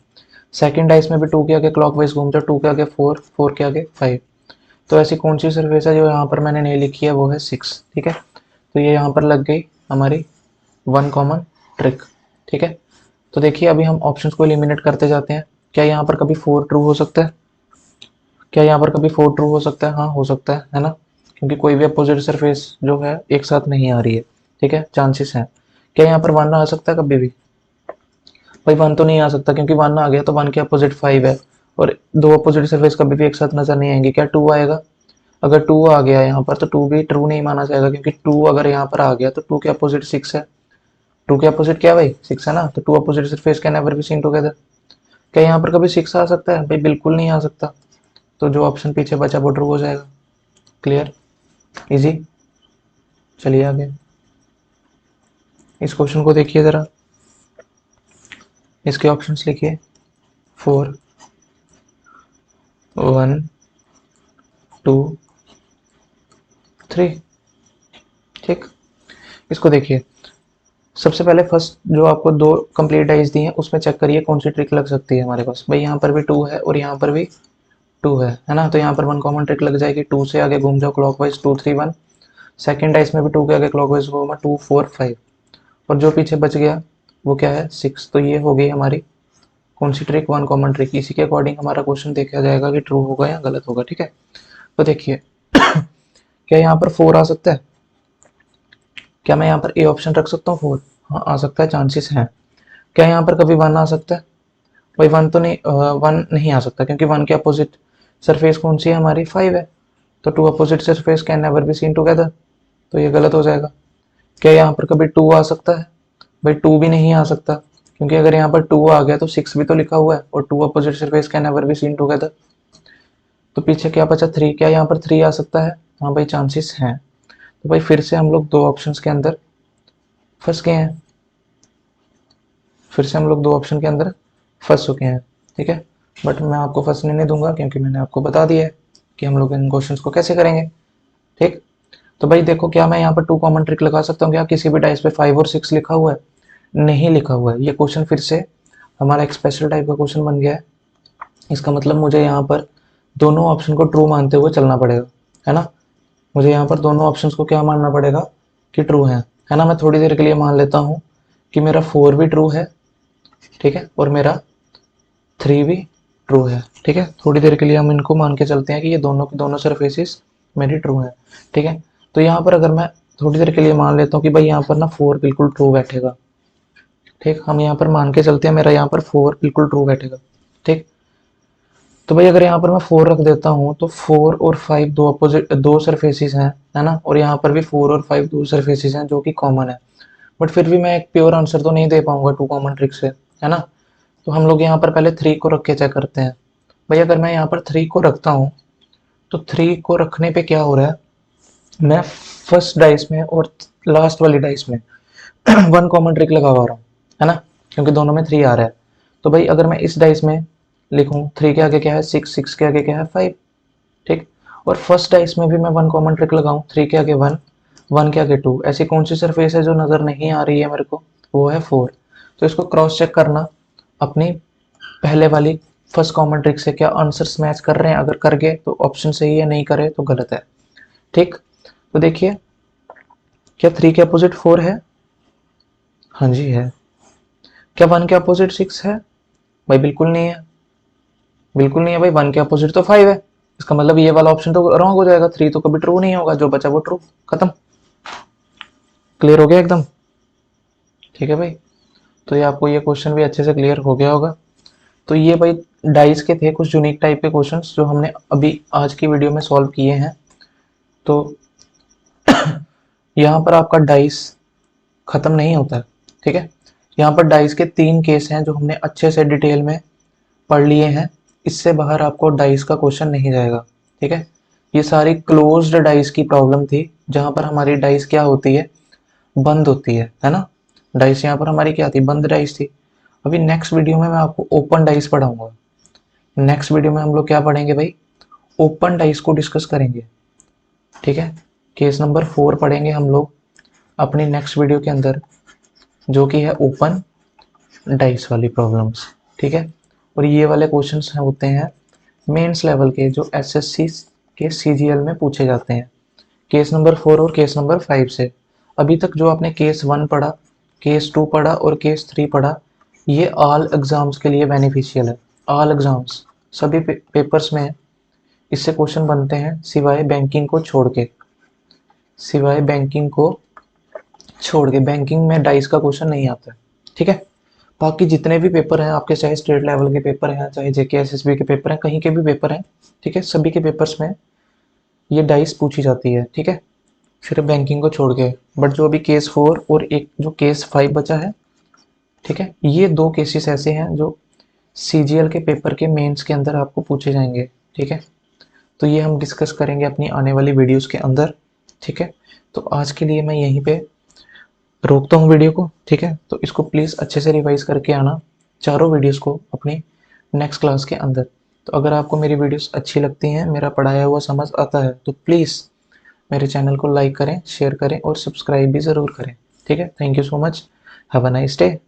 सेकंड डाइस में भी 2 के आगे क्लॉकवाइज घूम जाओ, 2 के आगे 4, 4 के आगे 5। तो ऐसी कौन सी सरफेस है जो यहाँ पर मैंने नहीं लिखी है? वो है 6। ठीक है, तो ये यहाँ पर लग गई हमारी वन कॉमन ट्रिक। ठीक है, तो देखिए अभी हम ऑप्शंस को एलिमिनेट करते जाते हैं। क्या यहाँ पर कभी 4 ट्रू हो सकता है? क्या यहाँ पर कभी 4 ट्रू हो सकता है? हाँ, हो सकता है ना, क्योंकि कोई भी अपोजिट सरफेस जो है एक साथ नहीं आ रही है। ठीक है, चांसेस हैं। क्या यहाँ पर 1 आ सकता है कभी भी? भाई 1 तो नहीं आ सकता, क्योंकि 1 आ गया तो 1 के अपोजिट 5 है, और 2 अपोजिट सरफेस कभी भी एक साथ नजर नहीं आएंगे। क्या 2 आएगा? अगर 2 आ गया यहाँ पर तो 2 भी ट्रू नहीं माना जाएगा, क्योंकि 2 अगर यहाँ पर आ गया तो 2 के अपोजिट 6 है। 2 के अपोजिट क्या है भाई? 6 है ना, तो 2 opposite surface can never be seen together. क्या यहाँ पर कभी 6 आ सकता है? भाई बिल्कुल नहीं आ सकता। तो जो ऑप्शन पीछे बचा वो ट्रू हो जाएगा। Clear, easy. चलिए आगे, इस क्वेश्चन को देखिए जरा, इसके ऑप्शंस लिखिए। 4, 1, 2, 3। ठीक, इसको देखिए, सबसे पहले फर्स्ट जो आपको 2 कंप्लीट डाइस दी हैं उसमें चेक करिए कौन सी ट्रिक लग सकती है हमारे पास। भाई यहाँ पर भी 2 है और यहाँ पर भी 2 है ना, तो यहाँ पर वन कॉमन ट्रिक लग जाएगी। 2 से आगे घूम जाओ क्लॉकवाइज, 2, 3, 1। सेकंड डाइस में भी 2 के आगे क्लॉकवाइज घूमा, 2, 4, 5, और जो पीछे बच गया वो क्या है? 6। तो ये हो गई हमारी कौन सी ट्रिक? One common trick. इसी के अकॉर्डिंग हमारा क्वेश्चन देखा जाएगा कि ट्रू होगा या गलत होगा। ठीक है, तो देखिए क्या यहाँ पर 4 आ सकता है? क्या मैं यहाँ पर ए ऑप्शन रख सकता हूँ 4? हाँ, आ सकता है, चांसेस हैं। क्या यहाँ पर कभी 1 आ सकता है? भाई 1 तो नहीं, 1 नहीं आ सकता, क्योंकि 1 के अपोजिट सरफेस कौन सी है हमारी? 5 है। तो 2 opposite surface can never be seen together, तो ये गलत हो जाएगा। क्या यहाँ पर कभी 2 आ सकता है? भाई 2 भी नहीं आ सकता, क्योंकि अगर यहाँ पर 2 आ गया तो 6 भी तो लिखा हुआ है, और 2 opposite surface can never be seen together. तो पीछे क्या बचा? 3। क्या यहाँ पर 3 आ सकता है? हाँ भाई, चांसेस हैं। तो भाई फिर से हम लोग 2 ऑप्शंस के अंदर फंस गए हैं, फिर से हम लोग 2 ऑप्शन के अंदर फंस चुके हैं। ठीक है, बट मैं आपको फंसने नहीं दूंगा, क्योंकि मैंने आपको बता दिया है कि हम लोग इन क्वेश्चंस को कैसे करेंगे। ठीक, तो भाई देखो, क्या मैं यहाँ पर 2 कॉमन ट्रिक लगा सकता हूँ क्या? किसी भी डाइस पे 5 और 6 लिखा हुआ है? नहीं लिखा हुआ है। ये क्वेश्चन फिर से हमारा एक स्पेशल टाइप का क्वेश्चन बन गया है। इसका मतलब मुझे यहाँ पर दोनों ऑप्शन को ट्रू मानते हुए चलना पड़ेगा, है ना। मुझे यहाँ पर दोनों ऑप्शंस को क्या मानना पड़ेगा कि ट्रू है ना। मैं थोड़ी देर के लिए मान लेता हूँ कि मेरा 4 भी ट्रू है, ठीक है, और मेरा 3 भी ट्रू है, ठीक है। थोड़ी देर के लिए हम इनको मान के चलते हैं कि ये दोनों की दोनों सरफेसेस मेरी ट्रू है, ठीक है। तो यहाँ पर अगर मैं थोड़ी देर के लिए मान लेता हूँ कि भाई यहाँ पर ना 4 बिल्कुल ट्रू बैठेगा, ठीक, हम यहाँ पर मान के चलते हैं मेरा यहाँ पर 4 बिल्कुल ट्रू बैठेगा, ठीक। तो भाई अगर यहाँ पर मैं 4 रख देता हूँ तो 4 और 5 दो अपोजिट, दो सरफेसेस हैं, है ना, और यहाँ पर भी 4 और 5 दो सरफेसेस हैं जो कि कॉमन है। बट फिर भी मैं एक प्योर आंसर तो नहीं दे पाऊंगा 2 कॉमन ट्रिक से, है ना। तो हम लोग यहाँ पर पहले 3 को रख के चेक करते हैं। भाई अगर मैं यहाँ पर 3 को रखता हूँ तो 3 को रखने पे क्या हो रहा है, मैं फर्स्ट डाइस में और लास्ट वाली डाइस में 1 कॉमन ट्रिक लगा रहा हूँ, है ना, क्योंकि दोनों में 3 आ रहा है। तो भाई अगर मैं इस डाइस में लिखूं 3 के आगे क्या है 6, 6 के आगे क्या है 5, ठीक। और फर्स्ट डाइस में भी मैं 1 कॉमन ट्रिक लगाऊं 3 के आगे 1, 1 के आगे 2, ऐसी कौन सी सरफेस है जो नजर नहीं आ रही है मेरे को? वो है 4। तो इसको क्रॉस चेक करना अपनी पहले वाली फर्स्ट कॉमन ट्रिक से, क्या आंसर्स मैच कर रहे हैं? अगर कर गए तो ऑप्शन सही है, नहीं करे तो गलत है, ठीक। तो देखिए, क्या 3 के अपोजिट 4 है? हाँ जी है। क्या 1 के अपोजिट 6 है? भाई बिल्कुल नहीं है, बिल्कुल नहीं है भाई। 1 के अपोजिट तो 5 है, इसका मतलब ये वाला ऑप्शन तो रॉन्ग हो जाएगा। 3 तो कभी ट्रू नहीं होगा, जो बचा वो ट्रू, खत्म। क्लियर हो गया एकदम? ठीक है भाई, तो ये आपको ये क्वेश्चन भी अच्छे से क्लियर हो गया होगा। तो ये भाई डाइस के थे कुछ यूनिक टाइप के क्वेश्चंस जो हमने अभी आज की वीडियो में सॉल्व किए हैं। तो यहाँ पर आपका डाइस खत्म नहीं होता है, ठीक है। यहाँ पर डाइस के 3 केस हैं जो हमने अच्छे से डिटेल में पढ़ लिए हैं। इससे बाहर आपको डाइस का क्वेश्चन नहीं जाएगा, ठीक है। ये सारी क्लोज्ड डाइस की प्रॉब्लम थी, जहां पर हमारी डाइस क्या होती है, बंद होती है ना। डाइस यहाँ पर हमारी क्या थी, बंद डाइस थी। अभी नेक्स्ट वीडियो में मैं आपको ओपन डाइस पढ़ाऊंगा। नेक्स्ट वीडियो में हम लोग क्या पढ़ेंगे भाई, ओपन डाइस को डिस्कस करेंगे, ठीक है। केस नंबर 4 पढ़ेंगे हम लोग अपनी नेक्स्ट वीडियो के अंदर, जो कि है ओपन डाइस वाली प्रॉब्लम्स, ठीक है। और ये वाले क्वेश्चंस होते हैं मेंस लेवल के, जो एसएससी के सीजीएल में पूछे जाते हैं, केस नंबर 4 और केस नंबर 5 से। अभी तक जो आपने केस 1 पढ़ा, केस 2 पढ़ा और केस 3 पढ़ा, ये ऑल एग्जाम्स के लिए बेनिफिशियल है। ऑल एग्जाम्स, सभी पेपर्स में इससे क्वेश्चन बनते हैं, सिवाय बैंकिंग को छोड़ के। सिवाय बैंकिंग को छोड़ के, बैंकिंग में डाइस का क्वेश्चन नहीं आता है, ठीक है। बाकी जितने भी पेपर हैं आपके, चाहे स्टेट लेवल के पेपर हैं, चाहे जेके एसएसबी के पेपर हैं, कहीं के भी पेपर हैं, ठीक है, सभी के पेपर्स में ये डाइस पूछी जाती है, ठीक है, सिर्फ बैंकिंग को छोड़ के। बट जो अभी केस 4 और एक जो केस 5 बचा है, ठीक है, ये 2 केसेस ऐसे हैं जो सीजीएल के पेपर के मेंस के अंदर आपको पूछे जाएंगे, ठीक है। तो ये हम डिस्कस करेंगे अपनी आने वाली वीडियोस के अंदर, ठीक है। तो आज के लिए मैं यहीं पे रोकता हूँ वीडियो को, ठीक है। तो इसको प्लीज़ अच्छे से रिवाइज करके आना, चारों वीडियोस को अपनी नेक्स्ट क्लास के अंदर। तो अगर आपको मेरी वीडियोस अच्छी लगती हैं, मेरा पढ़ाया हुआ समझ आता है, तो प्लीज़ मेरे चैनल को लाइक करें, शेयर करें और सब्सक्राइब भी ज़रूर करें, ठीक है। Thank you so much, have a nice day.